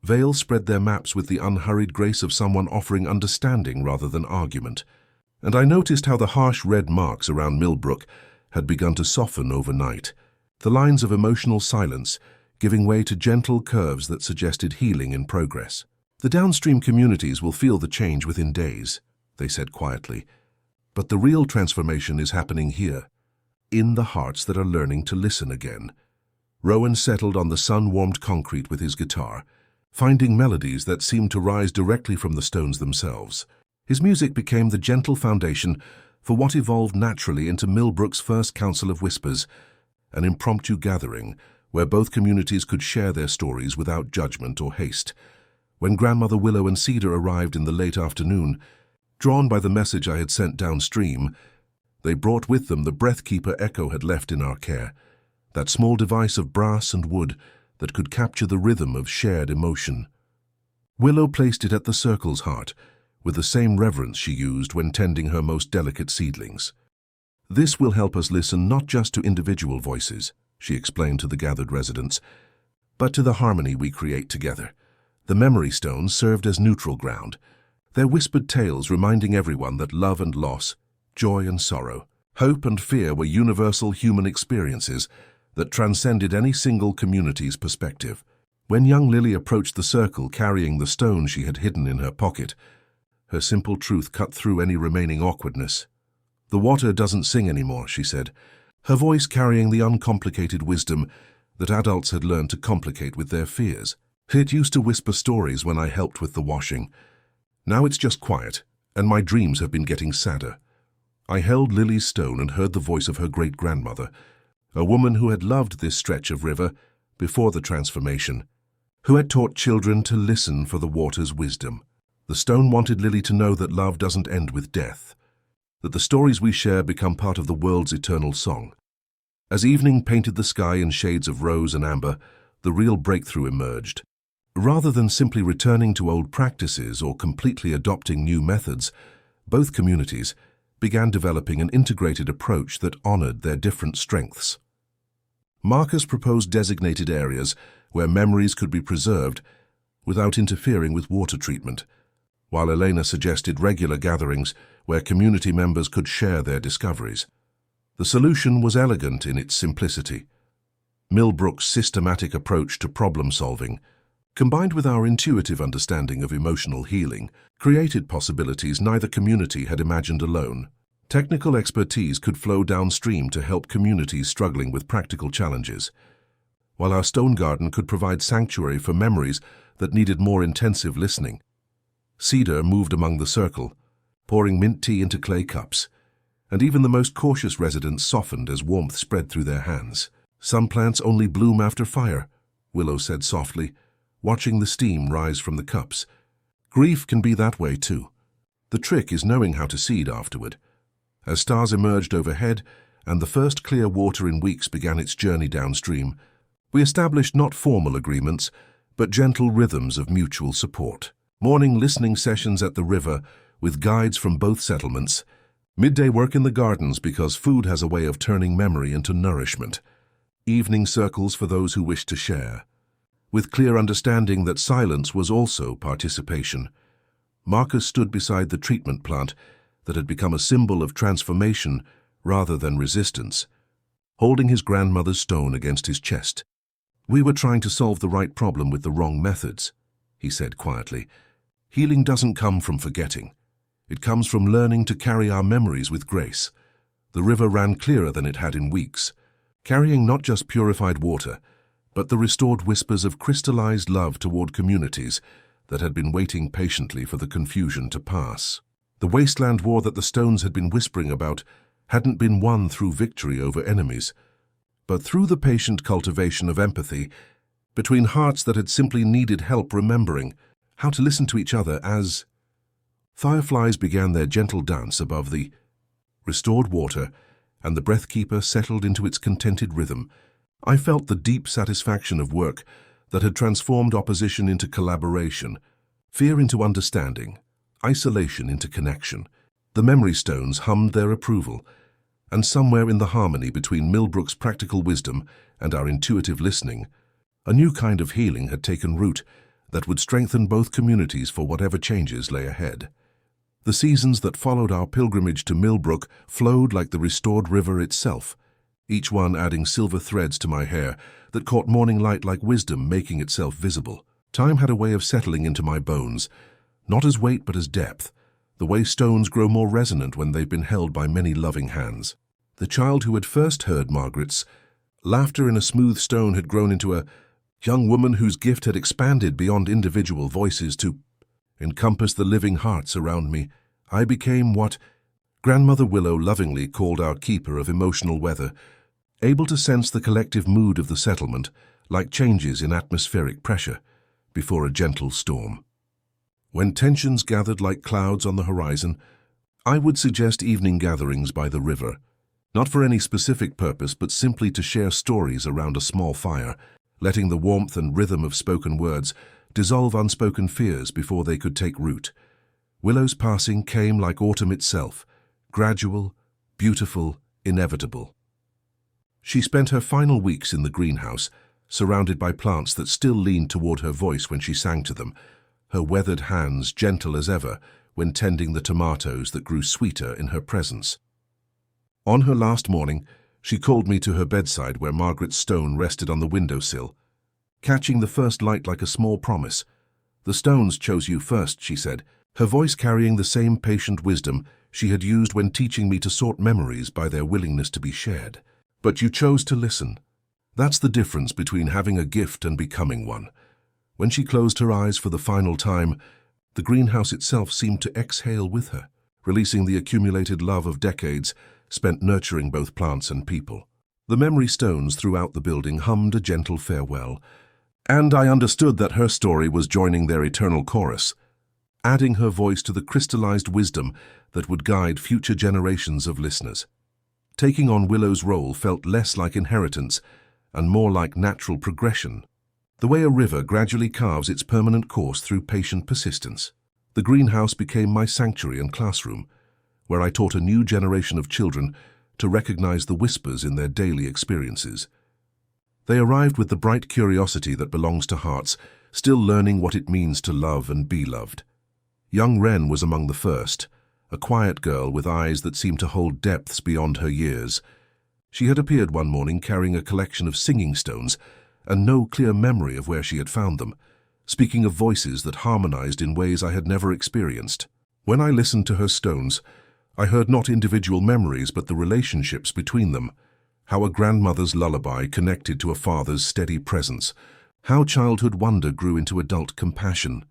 Vale spread their maps with the unhurried grace of someone offering understanding rather than argument, and I noticed how the harsh red marks around Millbrook had begun to soften overnight, the lines of emotional silence giving way to gentle curves that suggested healing in progress. The downstream communities will feel the change within days, they said quietly, but the real transformation is happening here, in the hearts that are learning to listen again. Rowan settled on the sun-warmed concrete with his guitar, finding melodies that seemed to rise directly from the stones themselves. His music became the gentle foundation for what evolved naturally into Millbrook's first Council of Whispers, an impromptu gathering where both communities could share their stories without judgment or haste. When Grandmother Willow and Cedar arrived in the late afternoon, drawn by the message I had sent downstream, they brought with them the breathkeeper Echo had left in our care, that small device of brass and wood that could capture the rhythm of shared emotion. Willow placed it at the circle's heart, with the same reverence she used when tending her most delicate seedlings. This will help us listen not just to individual voices, she explained to the gathered residents, but to the harmony we create together. The memory stones served as neutral ground, their whispered tales reminding everyone that love and loss, joy and sorrow, hope and fear were universal human experiences that transcended any single community's perspective. When young Lily approached the circle carrying the stone she had hidden in her pocket, her simple truth cut through any remaining awkwardness. "The water doesn't sing anymore," she said, her voice carrying the uncomplicated wisdom that adults had learned to complicate with their fears. "It used to whisper stories when I helped with the washing. Now it's just quiet, and my dreams have been getting sadder." I held Lily's stone and heard the voice of her great-grandmother, a woman who had loved this stretch of river before the transformation, who had taught children to listen for the water's wisdom. The stone wanted Lily to know that love doesn't end with death, that the stories we share become part of the world's eternal song. As evening painted the sky in shades of rose and amber, the real breakthrough emerged. Rather than simply returning to old practices or completely adopting new methods, both communities began developing an integrated approach that honored their different strengths. Marcus proposed designated areas where memories could be preserved without interfering with water treatment, while Elena suggested regular gatherings where community members could share their discoveries. The solution was elegant in its simplicity. Millbrook's systematic approach to problem-solving, combined with our intuitive understanding of emotional healing, created possibilities neither community had imagined alone. Technical expertise could flow downstream to help communities struggling with practical challenges, while our stone garden could provide sanctuary for memories that needed more intensive listening. Cedar moved among the circle, pouring mint tea into clay cups, and even the most cautious residents softened as warmth spread through their hands. "Some plants only bloom after fire," Willow said softly, watching the steam rise from the cups. "Grief can be that way too. The trick is knowing how to seed afterward." As stars emerged overhead and the first clear water in weeks began its journey downstream, we established not formal agreements, but gentle rhythms of mutual support. Morning listening sessions at the river with guides from both settlements, midday work in the gardens because food has a way of turning memory into nourishment, evening circles for those who wish to share, with clear understanding that silence was also participation. Marcus stood beside the treatment plant that had become a symbol of transformation rather than resistance, holding his grandmother's stone against his chest. "We were trying to solve the right problem with the wrong methods," he said quietly. "Healing doesn't come from forgetting. It comes from learning to carry our memories with grace." The river ran clearer than it had in weeks, carrying not just purified water, but the restored whispers of crystallized love toward communities that had been waiting patiently for the confusion to pass. The Wasteland War that the stones had been whispering about hadn't been won through victory over enemies, but through the patient cultivation of empathy between hearts that had simply needed help remembering how to listen to each other. As fireflies began their gentle dance above the restored water and the breathkeeper settled into its contented rhythm, I felt the deep satisfaction of work that had transformed opposition into collaboration, fear into understanding, isolation into connection. The memory stones hummed their approval, and somewhere in the harmony between Millbrook's practical wisdom and our intuitive listening, a new kind of healing had taken root that would strengthen both communities for whatever changes lay ahead. The seasons that followed our pilgrimage to Millbrook flowed like the restored river itself, each one adding silver threads to my hair that caught morning light like wisdom making itself visible. Time had a way of settling into my bones, not as weight but as depth, the way stones grow more resonant when they've been held by many loving hands. The child who had first heard Margaret's laughter in a smooth stone had grown into a young woman whose gift had expanded beyond individual voices to encompass the living hearts around me. I became what Grandmother Willow lovingly called our keeper of emotional weather, able to sense the collective mood of the settlement like changes in atmospheric pressure before a gentle storm. When tensions gathered like clouds on the horizon, I would suggest evening gatherings by the river, not for any specific purpose but simply to share stories around a small fire, letting the warmth and rhythm of spoken words dissolve unspoken fears before they could take root. Willow's passing came like autumn itself, gradual, beautiful, inevitable. She spent her final weeks in the greenhouse, surrounded by plants that still leaned toward her voice when she sang to them, her weathered hands gentle as ever when tending the tomatoes that grew sweeter in her presence. On her last morning, she called me to her bedside where Margaret's stone rested on the windowsill, catching the first light like a small promise. "The stones chose you first," she said, her voice carrying the same patient wisdom she had used when teaching me to sort memories by their willingness to be shared. "But you chose to listen. That's the difference between having a gift and becoming one." When she closed her eyes for the final time, the greenhouse itself seemed to exhale with her, releasing the accumulated love of decades spent nurturing both plants and people. The memory stones throughout the building hummed a gentle farewell, and I understood that her story was joining their eternal chorus, adding her voice to the crystallized wisdom that would guide future generations of listeners. Taking on Willow's role felt less like inheritance and more like natural progression, the way a river gradually carves its permanent course through patient persistence. The greenhouse became my sanctuary and classroom, where I taught a new generation of children to recognize the whispers in their daily experiences. They arrived with the bright curiosity that belongs to hearts, still learning what it means to love and be loved. Young Wren was among the first, a quiet girl with eyes that seemed to hold depths beyond her years. She had appeared one morning carrying a collection of singing stones, and no clear memory of where she had found them, speaking of voices that harmonized in ways I had never experienced. When I listened to her stones, I heard not individual memories but the relationships between them, how a grandmother's lullaby connected to a father's steady presence, how childhood wonder grew into adult compassion.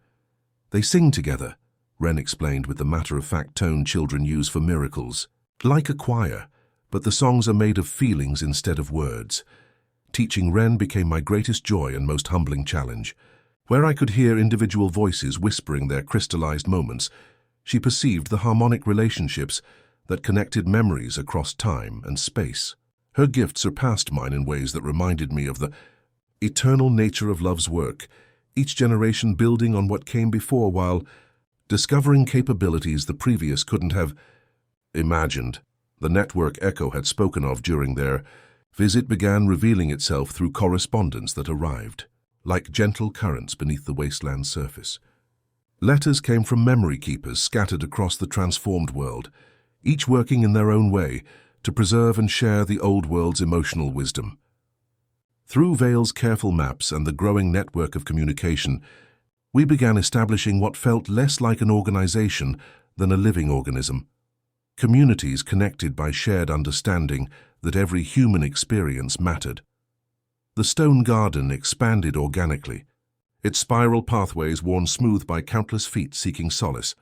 "They sing together," Wren explained with the matter-of-fact tone children use for miracles. Like a choir, but the songs are made of feelings instead of words. Teaching Ren became my greatest joy and most humbling challenge. Where I could hear individual voices whispering their crystallized moments, she perceived the harmonic relationships that connected memories across time and space. Her gift surpassed mine in ways that reminded me of the eternal nature of love's work, each generation building on what came before while discovering capabilities the previous couldn't have imagined. The network Echo had spoken of during their visit began revealing itself through correspondence that arrived, like gentle currents beneath the wasteland surface. Letters came from memory keepers scattered across the transformed world, each working in their own way to preserve and share the old world's emotional wisdom. Through Vale's careful maps and the growing network of communication, we began establishing what felt less like an organization than a living organism. Communities connected by shared understanding that every human experience mattered. The stone garden expanded organically, its spiral pathways worn smooth by countless feet seeking solace,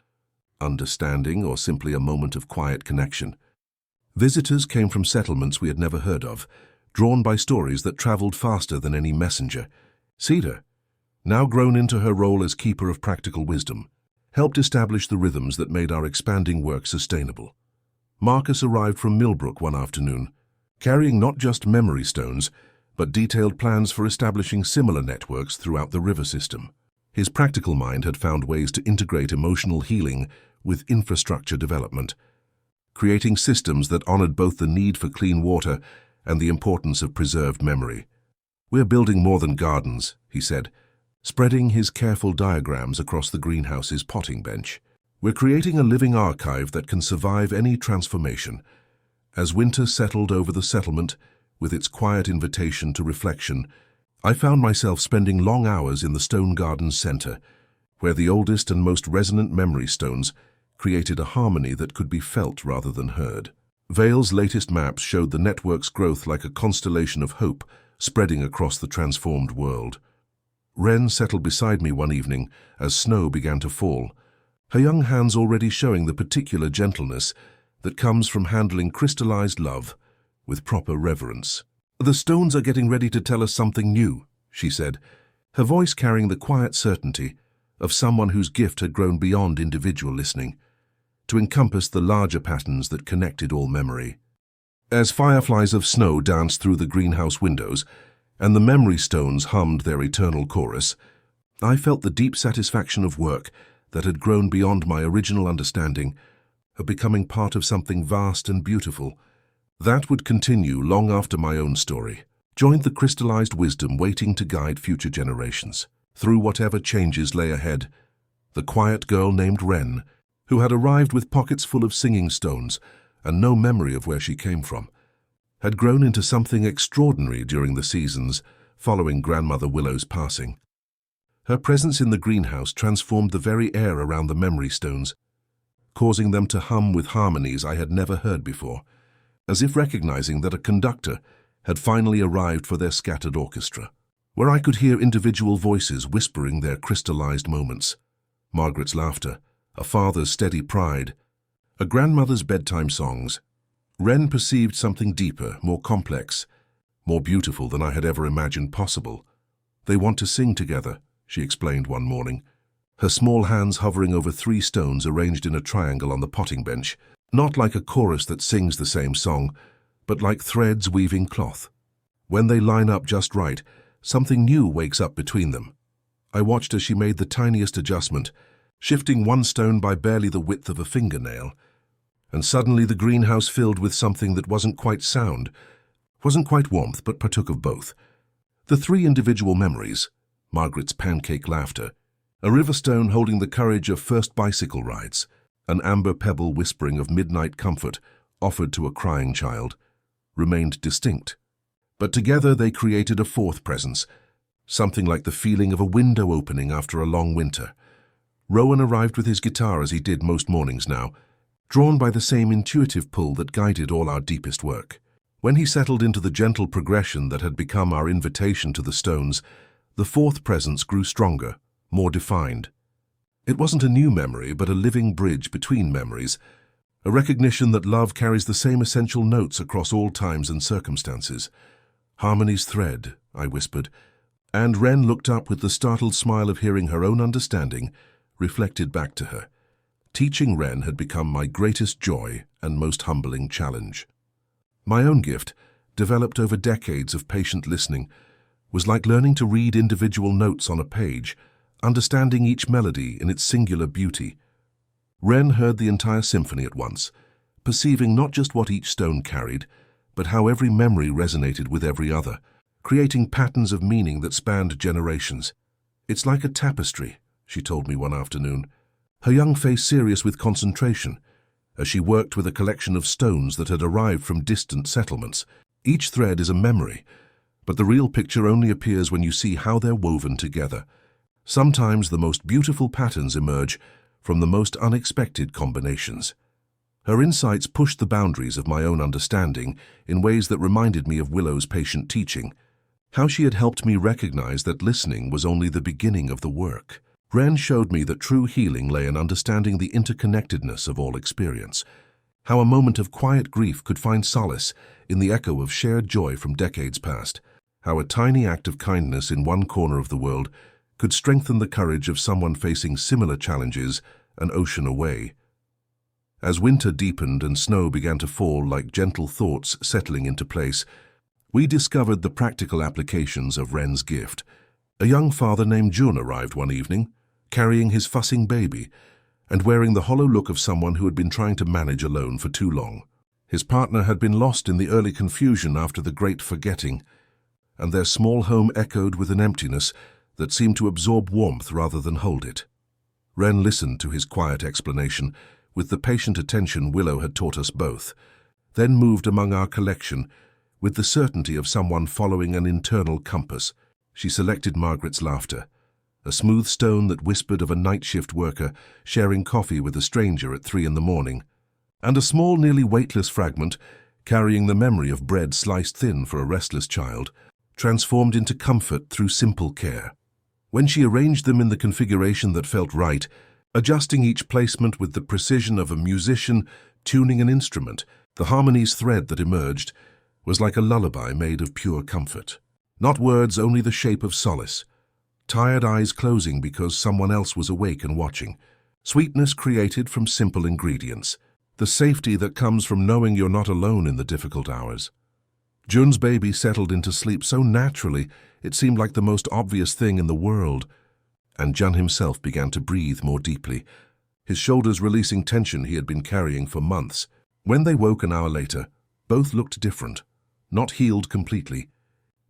understanding, or simply a moment of quiet connection. Visitors came from settlements we had never heard of, drawn by stories that traveled faster than any messenger. Cedar, now grown into her role as keeper of practical wisdom, helped establish the rhythms that made our expanding work sustainable. Marcus arrived from Millbrook one afternoon, carrying not just memory stones, but detailed plans for establishing similar networks throughout the river system. His practical mind had found ways to integrate emotional healing with infrastructure development, creating systems that honored both the need for clean water and the importance of preserved memory. "We're building more than gardens," he said, spreading his careful diagrams across the greenhouse's potting bench. "We're creating a living archive that can survive any transformation." As winter settled over the settlement, with its quiet invitation to reflection, I found myself spending long hours in the stone garden's center, where the oldest and most resonant memory stones created a harmony that could be felt rather than heard. Vale's latest maps showed the network's growth like a constellation of hope spreading across the transformed world. Ren settled beside me one evening as snow began to fall, her young hands already showing the particular gentleness that comes from handling crystallized love with proper reverence. "The stones are getting ready to tell us something new," she said, her voice carrying the quiet certainty of someone whose gift had grown beyond individual listening, to encompass the larger patterns that connected all memory. As fireflies of snow danced through the greenhouse windows and the memory stones hummed their eternal chorus, I felt the deep satisfaction of work that had grown beyond my original understanding, of becoming part of something vast and beautiful that would continue long after my own story joined the crystallized wisdom waiting to guide future generations. Through whatever changes lay ahead, the quiet girl named Ren, who had arrived with pockets full of singing stones and no memory of where she came from, had grown into something extraordinary during the seasons following Grandmother Willow's passing. Her presence in the greenhouse transformed the very air around the memory stones, causing them to hum with harmonies I had never heard before, as if recognizing that a conductor had finally arrived for their scattered orchestra, where I could hear individual voices whispering their crystallized moments. Margaret's laughter, a father's steady pride, a grandmother's bedtime songs. Ren perceived something deeper, more complex, more beautiful than I had ever imagined possible. "They want to sing together," she explained one morning, her small hands hovering over 3 stones arranged in a triangle on the potting bench, not like a chorus that sings the same song, but like threads weaving cloth. When they line up just right, something new wakes up between them. I watched as she made the tiniest adjustment, shifting one stone by barely the width of a fingernail, and suddenly the greenhouse filled with something that wasn't quite sound, wasn't quite warmth, but partook of both. The 3 individual memories, Margaret's pancake laughter, a river stone holding the courage of first bicycle rides, an amber pebble whispering of midnight comfort offered to a crying child, remained distinct. But together they created a 4th presence, something like the feeling of a window opening after a long winter. Rowan arrived with his guitar as he did most mornings now, drawn by the same intuitive pull that guided all our deepest work. When he settled into the gentle progression that had become our invitation to the stones, the 4th presence grew stronger, more defined. It wasn't a new memory, but a living bridge between memories, A recognition that love carries the same essential notes across all times and circumstances. "Harmony's thread," I whispered, and Wren looked up with the startled smile of hearing her own understanding reflected back to her. Teaching Wren had become my greatest joy and most humbling challenge. My own gift, developed over decades of patient listening, was like learning to read individual notes on a page, understanding each melody in its singular beauty. Wren heard the entire symphony at once, perceiving not just what each stone carried, but how every memory resonated with every other, creating patterns of meaning that spanned generations. "It's like a tapestry," she told me one afternoon, her young face serious with concentration, as she worked with a collection of stones that had arrived from distant settlements. "Each thread is a memory, but the real picture only appears when you see how they're woven together. Sometimes the most beautiful patterns emerge from the most unexpected combinations." Her insights pushed the boundaries of my own understanding in ways that reminded me of Willow's patient teaching, how she had helped me recognize that listening was only the beginning of the work. Wren showed me that true healing lay in understanding the interconnectedness of all experience, how a moment of quiet grief could find solace in the echo of shared joy from decades past, how a tiny act of kindness in one corner of the world could strengthen the courage of someone facing similar challenges an ocean away. As winter deepened and snow began to fall like gentle thoughts settling into place, we discovered the practical applications of Wren's gift. A young father named Jun arrived one evening, carrying his fussing baby, and wearing the hollow look of someone who had been trying to manage alone for too long. His partner had been lost in the early confusion after the Great Forgetting, and their small home echoed with an emptiness that seemed to absorb warmth rather than hold it. Wren listened to his quiet explanation with the patient attention Willow had taught us both, then moved among our collection with the certainty of someone following an internal compass. She selected Margaret's laughter, a smooth stone that whispered of a night shift worker sharing coffee with a stranger at 3 a.m, and a small, nearly weightless fragment carrying the memory of bread sliced thin for a restless child, transformed into comfort through simple care. When she arranged them in the configuration that felt right, adjusting each placement with the precision of a musician tuning an instrument, the harmony's thread that emerged was like a lullaby made of pure comfort. Not words, only the shape of solace. Tired eyes closing because someone else was awake and watching. Sweetness created from simple ingredients. The safety that comes from knowing you're not alone in the difficult hours. Jun's baby settled into sleep so naturally it seemed like the most obvious thing in the world, and Jun himself began to breathe more deeply, his shoulders releasing tension he had been carrying for months. When they woke an hour later, both looked different, not healed completely,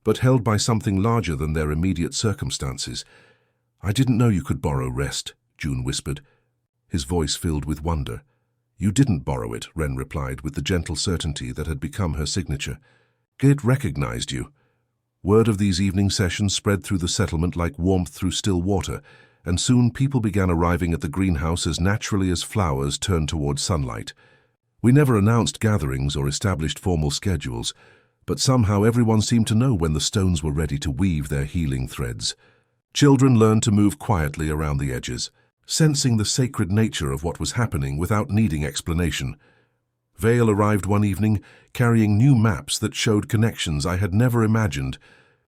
but held by something larger than their immediate circumstances. "I didn't know you could borrow rest," Jun whispered, his voice filled with wonder. "You didn't borrow it," Wren replied with the gentle certainty that had become her signature. "It recognized you." Word of these evening sessions spread through the settlement like warmth through still water, and soon people began arriving at the greenhouse as naturally as flowers turned toward sunlight. We never announced gatherings or established formal schedules, but somehow everyone seemed to know when the stones were ready to weave their healing threads. Children learned to move quietly around the edges, sensing the sacred nature of what was happening without needing explanation. Vale arrived one evening, carrying new maps that showed connections I had never imagined,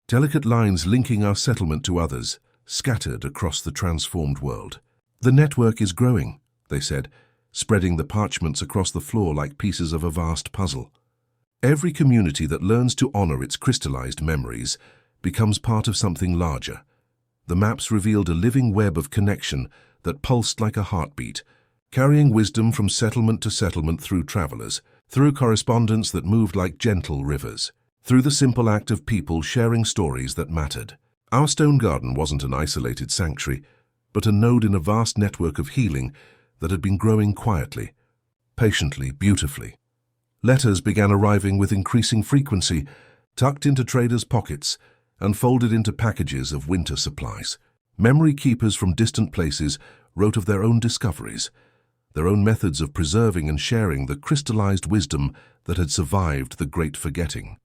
delicate lines linking our settlement to others, scattered across the transformed world. "The network is growing," they said, spreading the parchments across the floor like pieces of a vast puzzle. Every community that learns to honor its crystallized memories becomes part of something larger. The maps revealed a living web of connection that pulsed like a heartbeat, carrying wisdom from settlement to settlement through travelers, through correspondence that moved like gentle rivers, through the simple act of people sharing stories that mattered. Our stone garden wasn't an isolated sanctuary, but a node in a vast network of healing that had been growing quietly, patiently, beautifully. Letters began arriving with increasing frequency, tucked into traders' pockets and folded into packages of winter supplies. Memory keepers from distant places wrote of their own discoveries, their own methods of preserving and sharing the crystallized wisdom that had survived the Great Forgetting.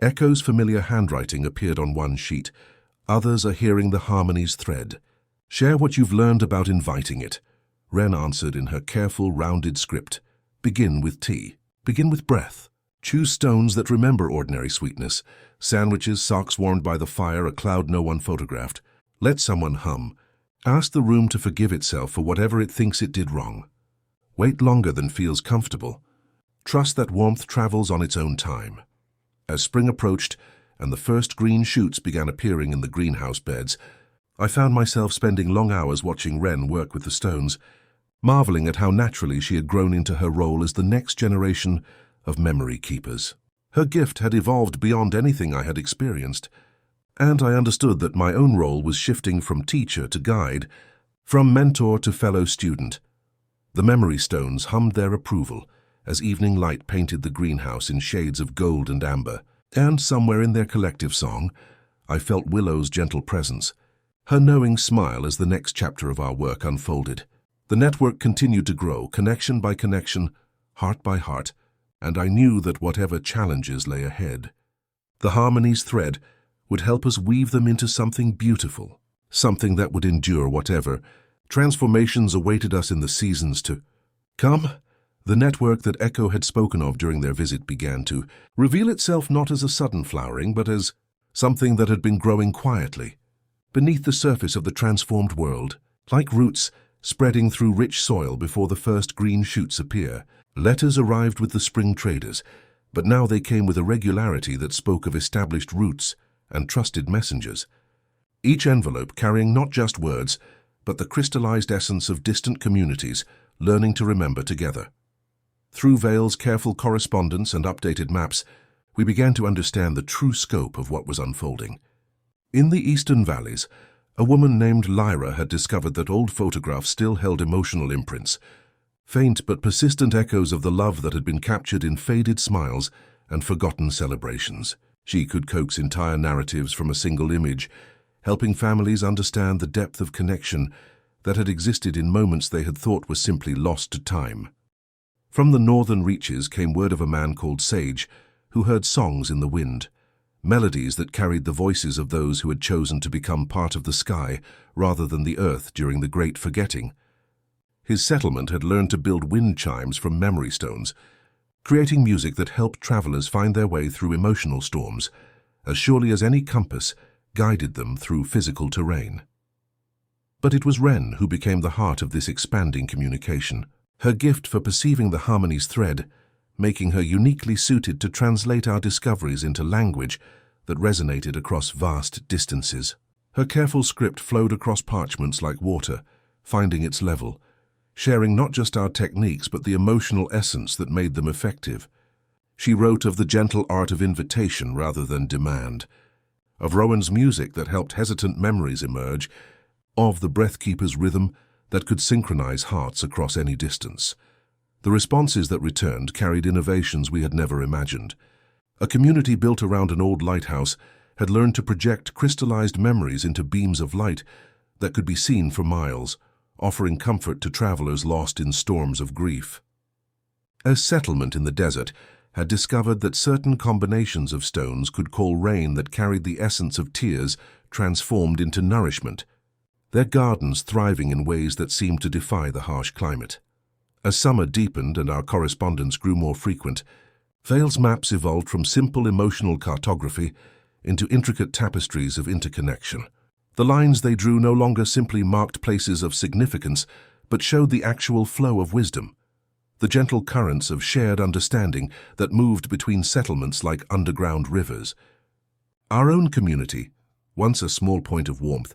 Echo's familiar handwriting appeared on one sheet. Others are hearing the harmony's thread. "Share what you've learned about inviting it," Wren answered in her careful, rounded script. Begin with tea. Begin with breath. Choose stones that remember ordinary sweetness. Sandwiches, socks warmed by the fire, a cloud no one photographed. Let someone hum. Ask the room to forgive itself for whatever it thinks it did wrong. Wait longer than feels comfortable. Trust that warmth travels on its own time. As spring approached and the first green shoots began appearing in the greenhouse beds, I found myself spending long hours watching Wren work with the stones, marveling at how naturally she had grown into her role as the next generation of memory keepers. Her gift had evolved beyond anything I had experienced, and I understood that my own role was shifting from teacher to guide, from mentor to fellow student. The memory stones hummed their approval as evening light painted the greenhouse in shades of gold and amber, and somewhere in their collective song, I felt Willow's gentle presence, her knowing smile as the next chapter of our work unfolded. The network continued to grow, connection by connection, heart by heart, and I knew that whatever challenges lay ahead, the harmony's thread would help us weave them into something beautiful, something that would endure whatever transformations awaited us in the seasons to come. The network that Echo had spoken of during their visit began to reveal itself not as a sudden flowering, but as something that had been growing quietly beneath the surface of the transformed world, like roots spreading through rich soil before the first green shoots appear. Letters arrived with the spring traders, but now they came with a regularity that spoke of established roots and trusted messengers, each envelope carrying not just words, but the crystallized essence of distant communities learning to remember together. Through Vale's careful correspondence and updated maps, we began to understand the true scope of what was unfolding. In the eastern valleys, a woman named Lyra had discovered that old photographs still held emotional imprints, faint but persistent echoes of the love that had been captured in faded smiles and forgotten celebrations. She could coax entire narratives from a single image, helping families understand the depth of connection that had existed in moments they had thought were simply lost to time. From the northern reaches came word of a man called Sage, who heard songs in the wind, melodies that carried the voices of those who had chosen to become part of the sky rather than the earth during the Great Forgetting. His settlement had learned to build wind chimes from memory stones, creating music that helped travelers find their way through emotional storms, as surely as any compass guided them through physical terrain. But it was Wren who became the heart of this expanding communication, her gift for perceiving the harmony's thread, making her uniquely suited to translate our discoveries into language that resonated across vast distances. Her careful script flowed across parchments like water, finding its level, sharing not just our techniques but the emotional essence that made them effective. She wrote of the gentle art of invitation rather than demand, of Rowan's music that helped hesitant memories emerge, of the Breathkeeper's rhythm that could synchronize hearts across any distance. The responses that returned carried innovations we had never imagined. A community built around an old lighthouse had learned to project crystallized memories into beams of light that could be seen for miles, offering comfort to travelers lost in storms of grief. A settlement in the desert had discovered that certain combinations of stones could call rain that carried the essence of tears transformed into nourishment, their gardens thriving in ways that seemed to defy the harsh climate. As summer deepened and our correspondence grew more frequent, Vale's maps evolved from simple emotional cartography into intricate tapestries of interconnection. The lines they drew no longer simply marked places of significance, but showed the actual flow of wisdom, the gentle currents of shared understanding that moved between settlements like underground rivers. Our own community, once a small point of warmth,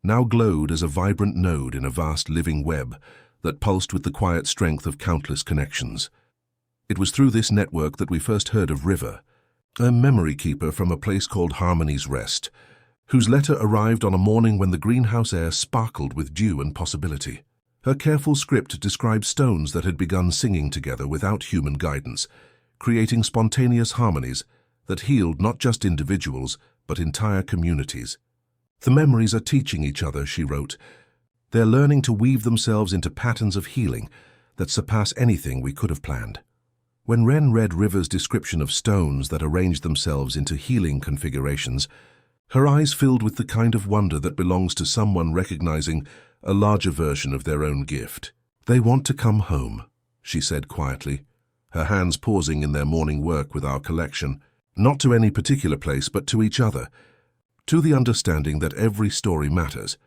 now glowed as a vibrant node in a vast living web that pulsed with the quiet strength of countless connections. It was through this network that we first heard of River, a memory keeper from a place called Harmony's Rest, whose letter arrived on a morning when the greenhouse air sparkled with dew and possibility. Her careful script described stones that had begun singing together without human guidance, creating spontaneous harmonies that healed not just individuals, but entire communities. The memories are teaching each other, she wrote. They're learning to weave themselves into patterns of healing that surpass anything we could have planned. When Wren read River's description of stones that arranged themselves into healing configurations, her eyes filled with the kind of wonder that belongs to someone recognizing a larger version of their own gift. They want to come home, she said quietly, her hands pausing in their morning work with our collection, not to any particular place but to each other, to the understanding that every story matters.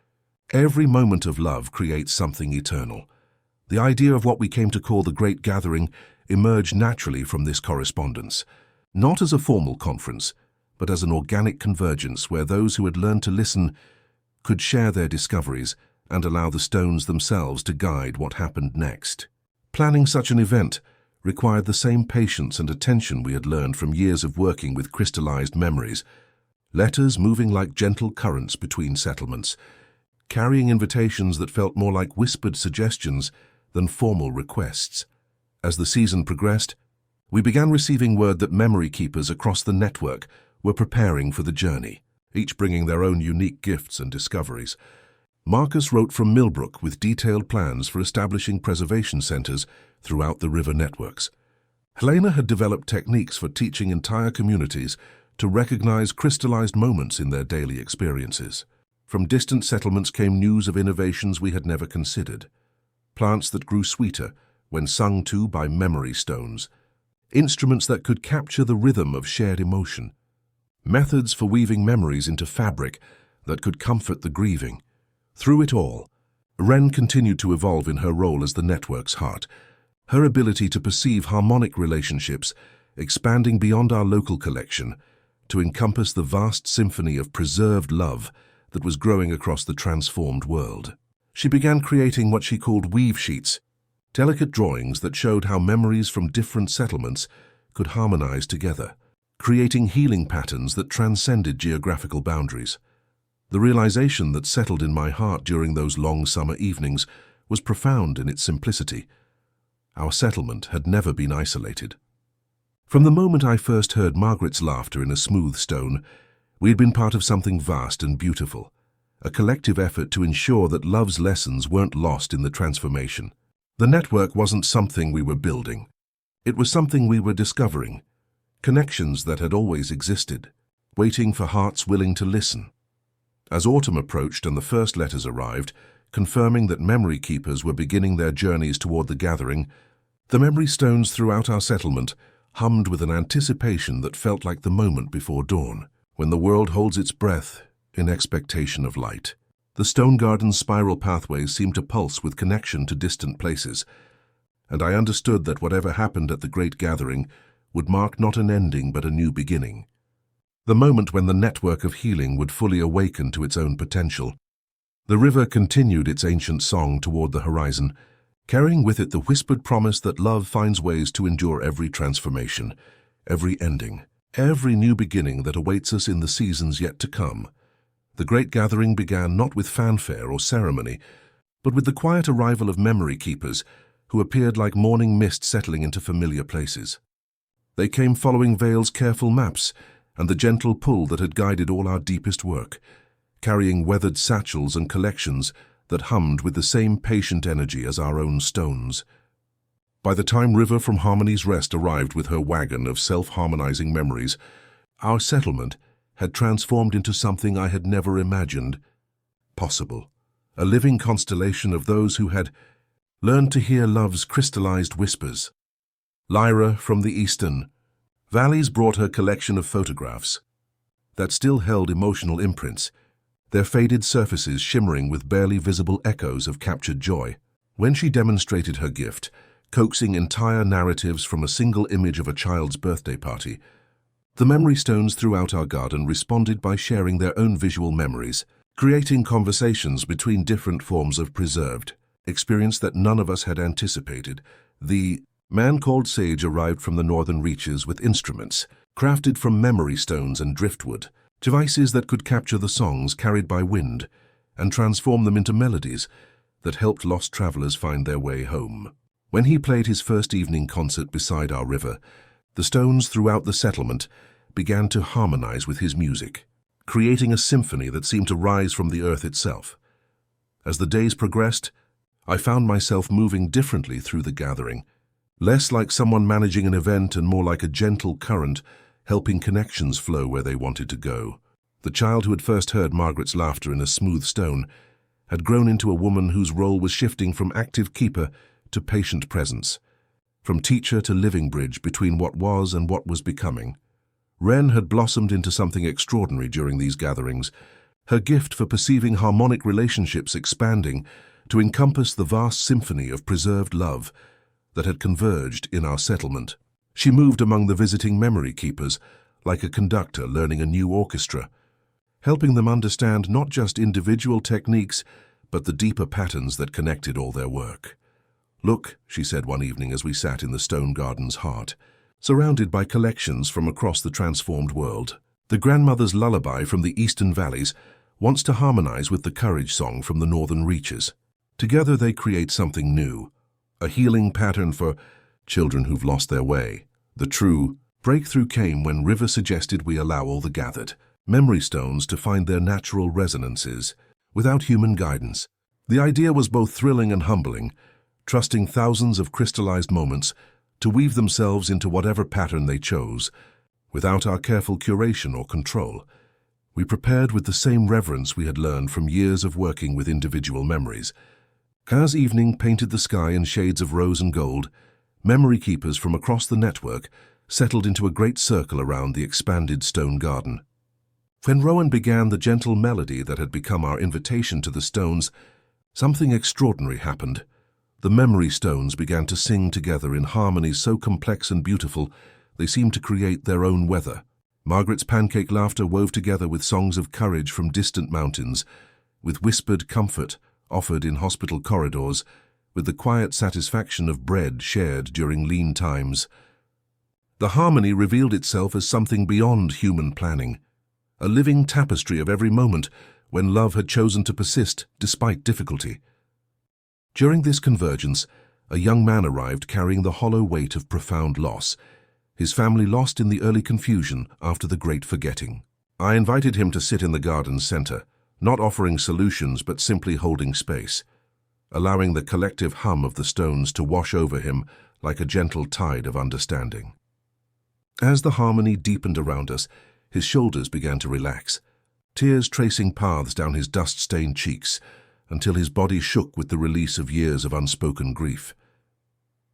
Every moment of love creates something eternal. The idea of what we came to call the Great Gathering emerged naturally from this correspondence, not as a formal conference, but as an organic convergence where those who had learned to listen could share their discoveries and allow the stones themselves to guide what happened next. Planning such an event required the same patience and attention we had learned from years of working with crystallized memories, letters moving like gentle currents between settlements, carrying invitations that felt more like whispered suggestions than formal requests. As the season progressed, we began receiving word that memory keepers across the network were preparing for the journey, each bringing their own unique gifts and discoveries. Marcus wrote from Millbrook with detailed plans for establishing preservation centers throughout the river networks. Helena had developed techniques for teaching entire communities to recognize crystallized moments in their daily experiences. From distant settlements came news of innovations we had never considered. Plants that grew sweeter when sung to by memory stones, instruments that could capture the rhythm of shared emotion, methods for weaving memories into fabric that could comfort the grieving. Through it all, Ren continued to evolve in her role as the network's heart, her ability to perceive harmonic relationships expanding beyond our local collection to encompass the vast symphony of preserved love that was growing across the transformed world. She began creating what she called weave sheets, delicate drawings that showed how memories from different settlements could harmonize together, creating healing patterns that transcended geographical boundaries. The realization that settled in my heart during those long summer evenings was profound in its simplicity. Our settlement had never been isolated. From the moment I first heard Margaret's laughter in a smooth stone, we had been part of something vast and beautiful, a collective effort to ensure that love's lessons weren't lost in the transformation. The network wasn't something we were building. It was something we were discovering, connections that had always existed, waiting for hearts willing to listen. As autumn approached and the first letters arrived, confirming that memory keepers were beginning their journeys toward the gathering, the memory stones throughout our settlement hummed with an anticipation that felt like the moment before dawn, when the world holds its breath in expectation of light. The stone garden's spiral pathways seemed to pulse with connection to distant places, and I understood that whatever happened at the great gathering would mark not an ending but a new beginning. The moment when the network of healing would fully awaken to its own potential. The river continued its ancient song toward the horizon, carrying with it the whispered promise that love finds ways to endure every transformation, every ending, every new beginning that awaits us in the seasons yet to come. The great gathering began not with fanfare or ceremony, but with the quiet arrival of memory keepers who appeared like morning mist settling into familiar places. They came following Vale's careful maps and the gentle pull that had guided all our deepest work, carrying weathered satchels and collections that hummed with the same patient energy as our own stones. By the time River from Harmony's Rest arrived with her wagon of self-harmonizing memories, our settlement had transformed into something I had never imagined possible, a living constellation of those who had learned to hear love's crystallized whispers. Lyra from the Eastern Valleys brought her collection of photographs that still held emotional imprints, their faded surfaces shimmering with barely visible echoes of captured joy. When she demonstrated her gift, coaxing entire narratives from a single image of a child's birthday party, the memory stones throughout our garden responded by sharing their own visual memories, creating conversations between different forms of preserved experience that none of us had anticipated. The man called Sage arrived from the northern reaches with instruments, crafted from memory stones and driftwood, devices that could capture the songs carried by wind and transform them into melodies that helped lost travelers find their way home. When he played his first evening concert beside our river, the stones throughout the settlement began to harmonize with his music, creating a symphony that seemed to rise from the earth itself. As the days progressed, I found myself moving differently through the gathering, less like someone managing an event and more like a gentle current helping connections flow where they wanted to go. The child who had first heard Margaret's laughter in a smooth stone had grown into a woman whose role was shifting from active keeper to patient presence, from teacher to living bridge between what was and what was becoming. Ren had blossomed into something extraordinary during these gatherings, her gift for perceiving harmonic relationships expanding to encompass the vast symphony of preserved love that had converged in our settlement. She moved among the visiting memory keepers, like a conductor learning a new orchestra, helping them understand not just individual techniques, but the deeper patterns that connected all their work. "Look," she said one evening as we sat in the stone garden's heart, surrounded by collections from across the transformed world. The grandmother's lullaby from the eastern valleys wants to harmonize with the courage song from the northern reaches. Together they create something new, a healing pattern for children who've lost their way. The true breakthrough came when River suggested we allow all the gathered memory stones to find their natural resonances, without human guidance. The idea was both thrilling and humbling, trusting thousands of crystallized moments to weave themselves into whatever pattern they chose, without our careful curation or control. We prepared with the same reverence we had learned from years of working with individual memories. As evening painted the sky in shades of rose and gold, memory keepers from across the network settled into a great circle around the expanded stone garden. When Rowan began the gentle melody that had become our invitation to the stones, something extraordinary happened. The memory stones began to sing together in harmonies so complex and beautiful they seemed to create their own weather. Margaret's pancake laughter wove together with songs of courage from distant mountains, with whispered comfort offered in hospital corridors, with the quiet satisfaction of bread shared during lean times. The harmony revealed itself as something beyond human planning, a living tapestry of every moment when love had chosen to persist despite difficulty. During this convergence, a young man arrived carrying the hollow weight of profound loss, his family lost in the early confusion after the Great Forgetting. I invited him to sit in the garden's center, not offering solutions but simply holding space, allowing the collective hum of the stones to wash over him like a gentle tide of understanding. As the harmony deepened around us, his shoulders began to relax, tears tracing paths down his dust-stained cheeks, until his body shook with the release of years of unspoken grief.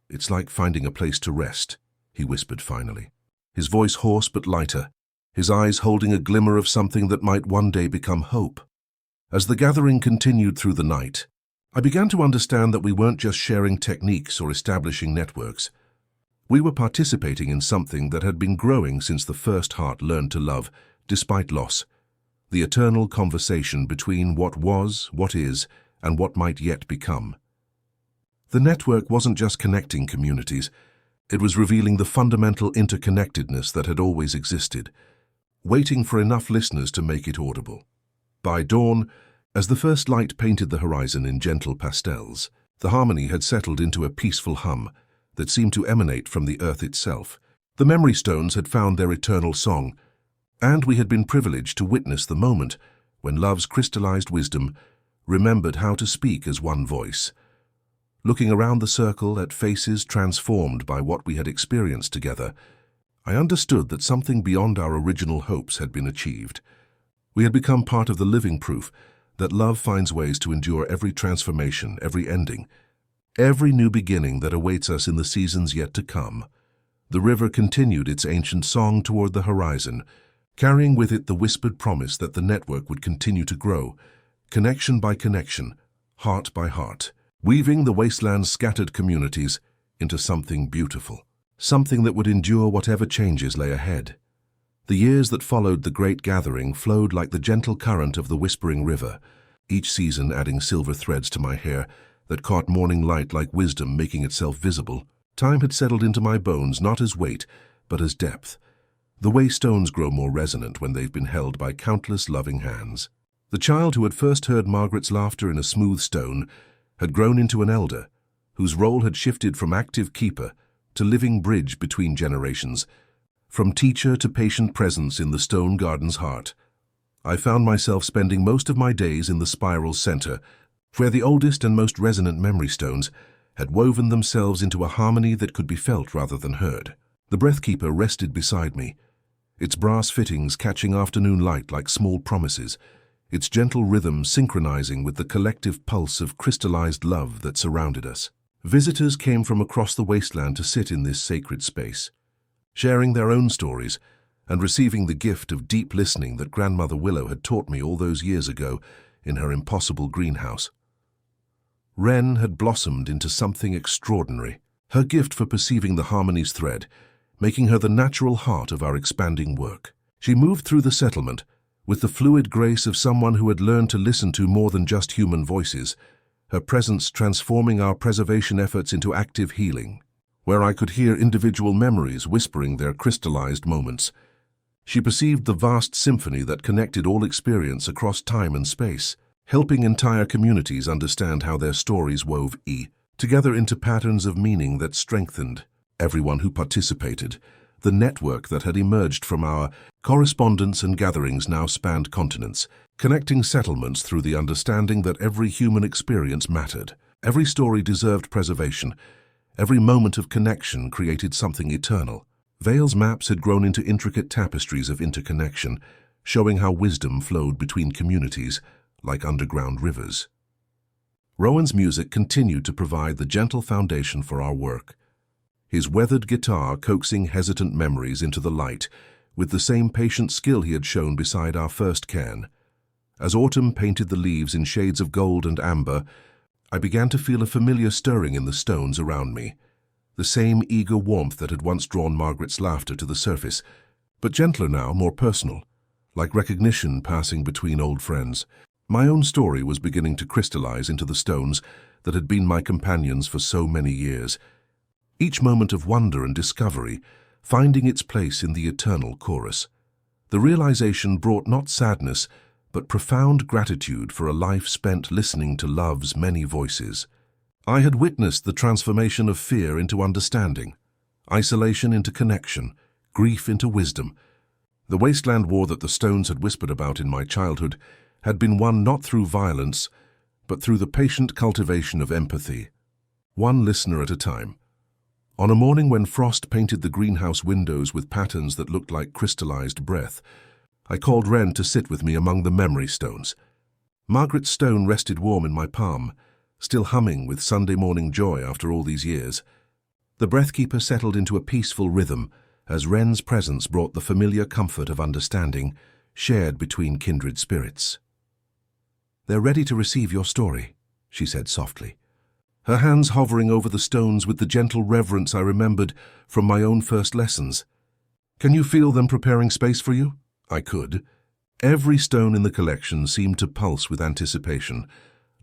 "It's like finding a place to rest," he whispered finally, his voice hoarse but lighter, his eyes holding a glimmer of something that might one day become hope. As the gathering continued through the night, I began to understand that we weren't just sharing techniques or establishing networks. We were participating in something that had been growing since the first heart learned to love, despite loss. The eternal conversation between what was, what is, and what might yet become. The network wasn't just connecting communities, it was revealing the fundamental interconnectedness that had always existed, waiting for enough listeners to make it audible. By dawn, as the first light painted the horizon in gentle pastels, the harmony had settled into a peaceful hum that seemed to emanate from the earth itself. The memory stones had found their eternal song, and we had been privileged to witness the moment when love's crystallized wisdom remembered how to speak as one voice. Looking around the circle at faces transformed by what we had experienced together, I understood that something beyond our original hopes had been achieved. We had become part of the living proof that love finds ways to endure every transformation, every ending, every new beginning that awaits us in the seasons yet to come. The river continued its ancient song toward the horizon, carrying with it the whispered promise that the network would continue to grow, connection by connection, heart by heart, weaving the wasteland's scattered communities into something beautiful, something that would endure whatever changes lay ahead. The years that followed the great gathering flowed like the gentle current of the whispering river, each season adding silver threads to my hair that caught morning light like wisdom making itself visible. Time had settled into my bones not as weight, but as depth. The way stones grow more resonant when they've been held by countless loving hands. The child who had first heard Margaret's laughter in a smooth stone had grown into an elder, whose role had shifted from active keeper to living bridge between generations, from teacher to patient presence in the stone garden's heart. I found myself spending most of my days in the spiral's center, where the oldest and most resonant memory stones had woven themselves into a harmony that could be felt rather than heard. The breathkeeper rested beside me, its brass fittings catching afternoon light like small promises, its gentle rhythm synchronizing with the collective pulse of crystallized love that surrounded us. Visitors came from across the wasteland to sit in this sacred space, sharing their own stories and receiving the gift of deep listening that Grandmother Willow had taught me all those years ago in her impossible greenhouse. Wren had blossomed into something extraordinary, her gift for perceiving the harmony's thread, making her the natural heart of our expanding work. She moved through the settlement with the fluid grace of someone who had learned to listen to more than just human voices, her presence transforming our preservation efforts into active healing, where I could hear individual memories whispering their crystallized moments. She perceived the vast symphony that connected all experience across time and space, helping entire communities understand how their stories wove together into patterns of meaning that strengthened everyone who participated. The network that had emerged from our correspondence and gatherings now spanned continents, connecting settlements through the understanding that every human experience mattered. Every story deserved preservation. Every moment of connection created something eternal. Vale's maps had grown into intricate tapestries of interconnection, showing how wisdom flowed between communities like underground rivers. Rowan's music continued to provide the gentle foundation for our work, his weathered guitar coaxing hesitant memories into the light with the same patient skill he had shown beside our first cairn. As autumn painted the leaves in shades of gold and amber, I began to feel a familiar stirring in the stones around me, the same eager warmth that had once drawn Margaret's laughter to the surface, but gentler now, more personal, like recognition passing between old friends. My own story was beginning to crystallize into the stones that had been my companions for so many years, each moment of wonder and discovery finding its place in the eternal chorus. The realization brought not sadness, but profound gratitude for a life spent listening to love's many voices. I had witnessed the transformation of fear into understanding, isolation into connection, grief into wisdom. The Wasteland War that the stones had whispered about in my childhood had been won not through violence, but through the patient cultivation of empathy, one listener at a time. On a morning when frost painted the greenhouse windows with patterns that looked like crystallized breath, I called Wren to sit with me among the memory stones. Margaret's stone rested warm in my palm, still humming with Sunday morning joy after all these years. The breathkeeper settled into a peaceful rhythm as Wren's presence brought the familiar comfort of understanding shared between kindred spirits. "They're ready to receive your story," she said softly, her hands hovering over the stones with the gentle reverence I remembered from my own first lessons. "Can you feel them preparing space for you?" I could. Every stone in the collection seemed to pulse with anticipation,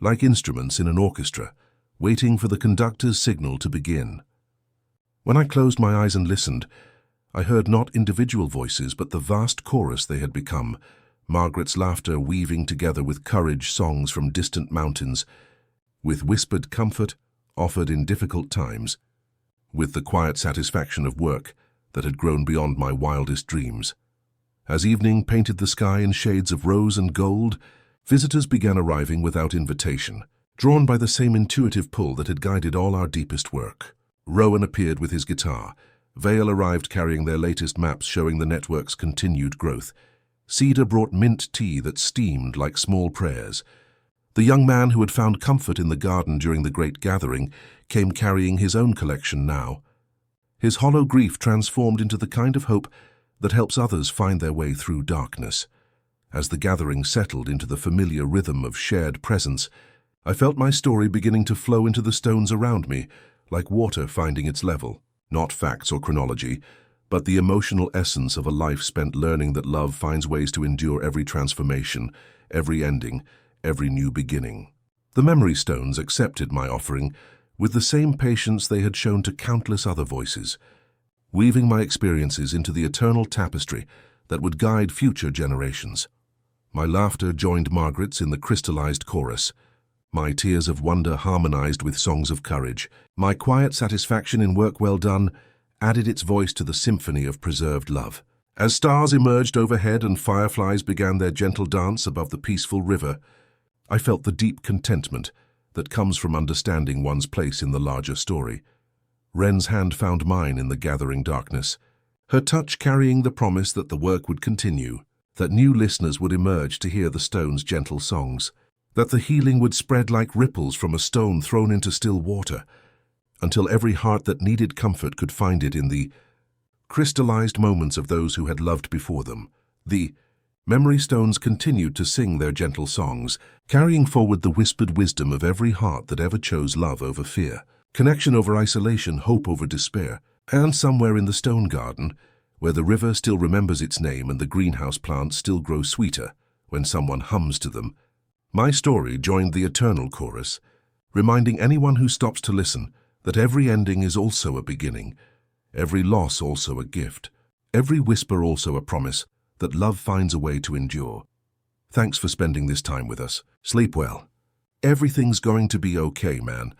like instruments in an orchestra, waiting for the conductor's signal to begin. When I closed my eyes and listened, I heard not individual voices but the vast chorus they had become, Margaret's laughter weaving together with courage songs from distant mountains, with whispered comfort offered in difficult times, with the quiet satisfaction of work that had grown beyond my wildest dreams. As evening painted the sky in shades of rose and gold, visitors began arriving without invitation, drawn by the same intuitive pull that had guided all our deepest work. Rowan appeared with his guitar. Vale arrived carrying their latest maps showing the network's continued growth. Cedar brought mint tea that steamed like small prayers. The young man who had found comfort in the garden during the great gathering came carrying his own collection now. His hollow grief transformed into the kind of hope that helps others find their way through darkness. As the gathering settled into the familiar rhythm of shared presence, I felt my story beginning to flow into the stones around me, like water finding its level. Not facts or chronology, but the emotional essence of a life spent learning that love finds ways to endure every transformation, every ending, every new beginning. The memory stones accepted my offering with the same patience they had shown to countless other voices, weaving my experiences into the eternal tapestry that would guide future generations. My laughter joined Margaret's in the crystallized chorus. My tears of wonder harmonized with songs of courage. My quiet satisfaction in work well done added its voice to the symphony of preserved love. As stars emerged overhead and fireflies began their gentle dance above the peaceful river, I felt the deep contentment that comes from understanding one's place in the larger story. Wren's hand found mine in the gathering darkness, her touch carrying the promise that the work would continue, that new listeners would emerge to hear the stone's gentle songs, that the healing would spread like ripples from a stone thrown into still water. until every heart that needed comfort could find it in the crystallized moments of those who had loved before them. The memory stones continued to sing their gentle songs, carrying forward the whispered wisdom of every heart that ever chose love over fear, connection over isolation, hope over despair. And somewhere in the stone garden, where the river still remembers its name and the greenhouse plants still grow sweeter when someone hums to them, my story joined the eternal chorus, reminding anyone who stops to listen that every ending is also a beginning, every loss also a gift, every whisper also a promise that love finds a way to endure. Thanks for spending this time with us. Sleep well. Everything's going to be okay, man.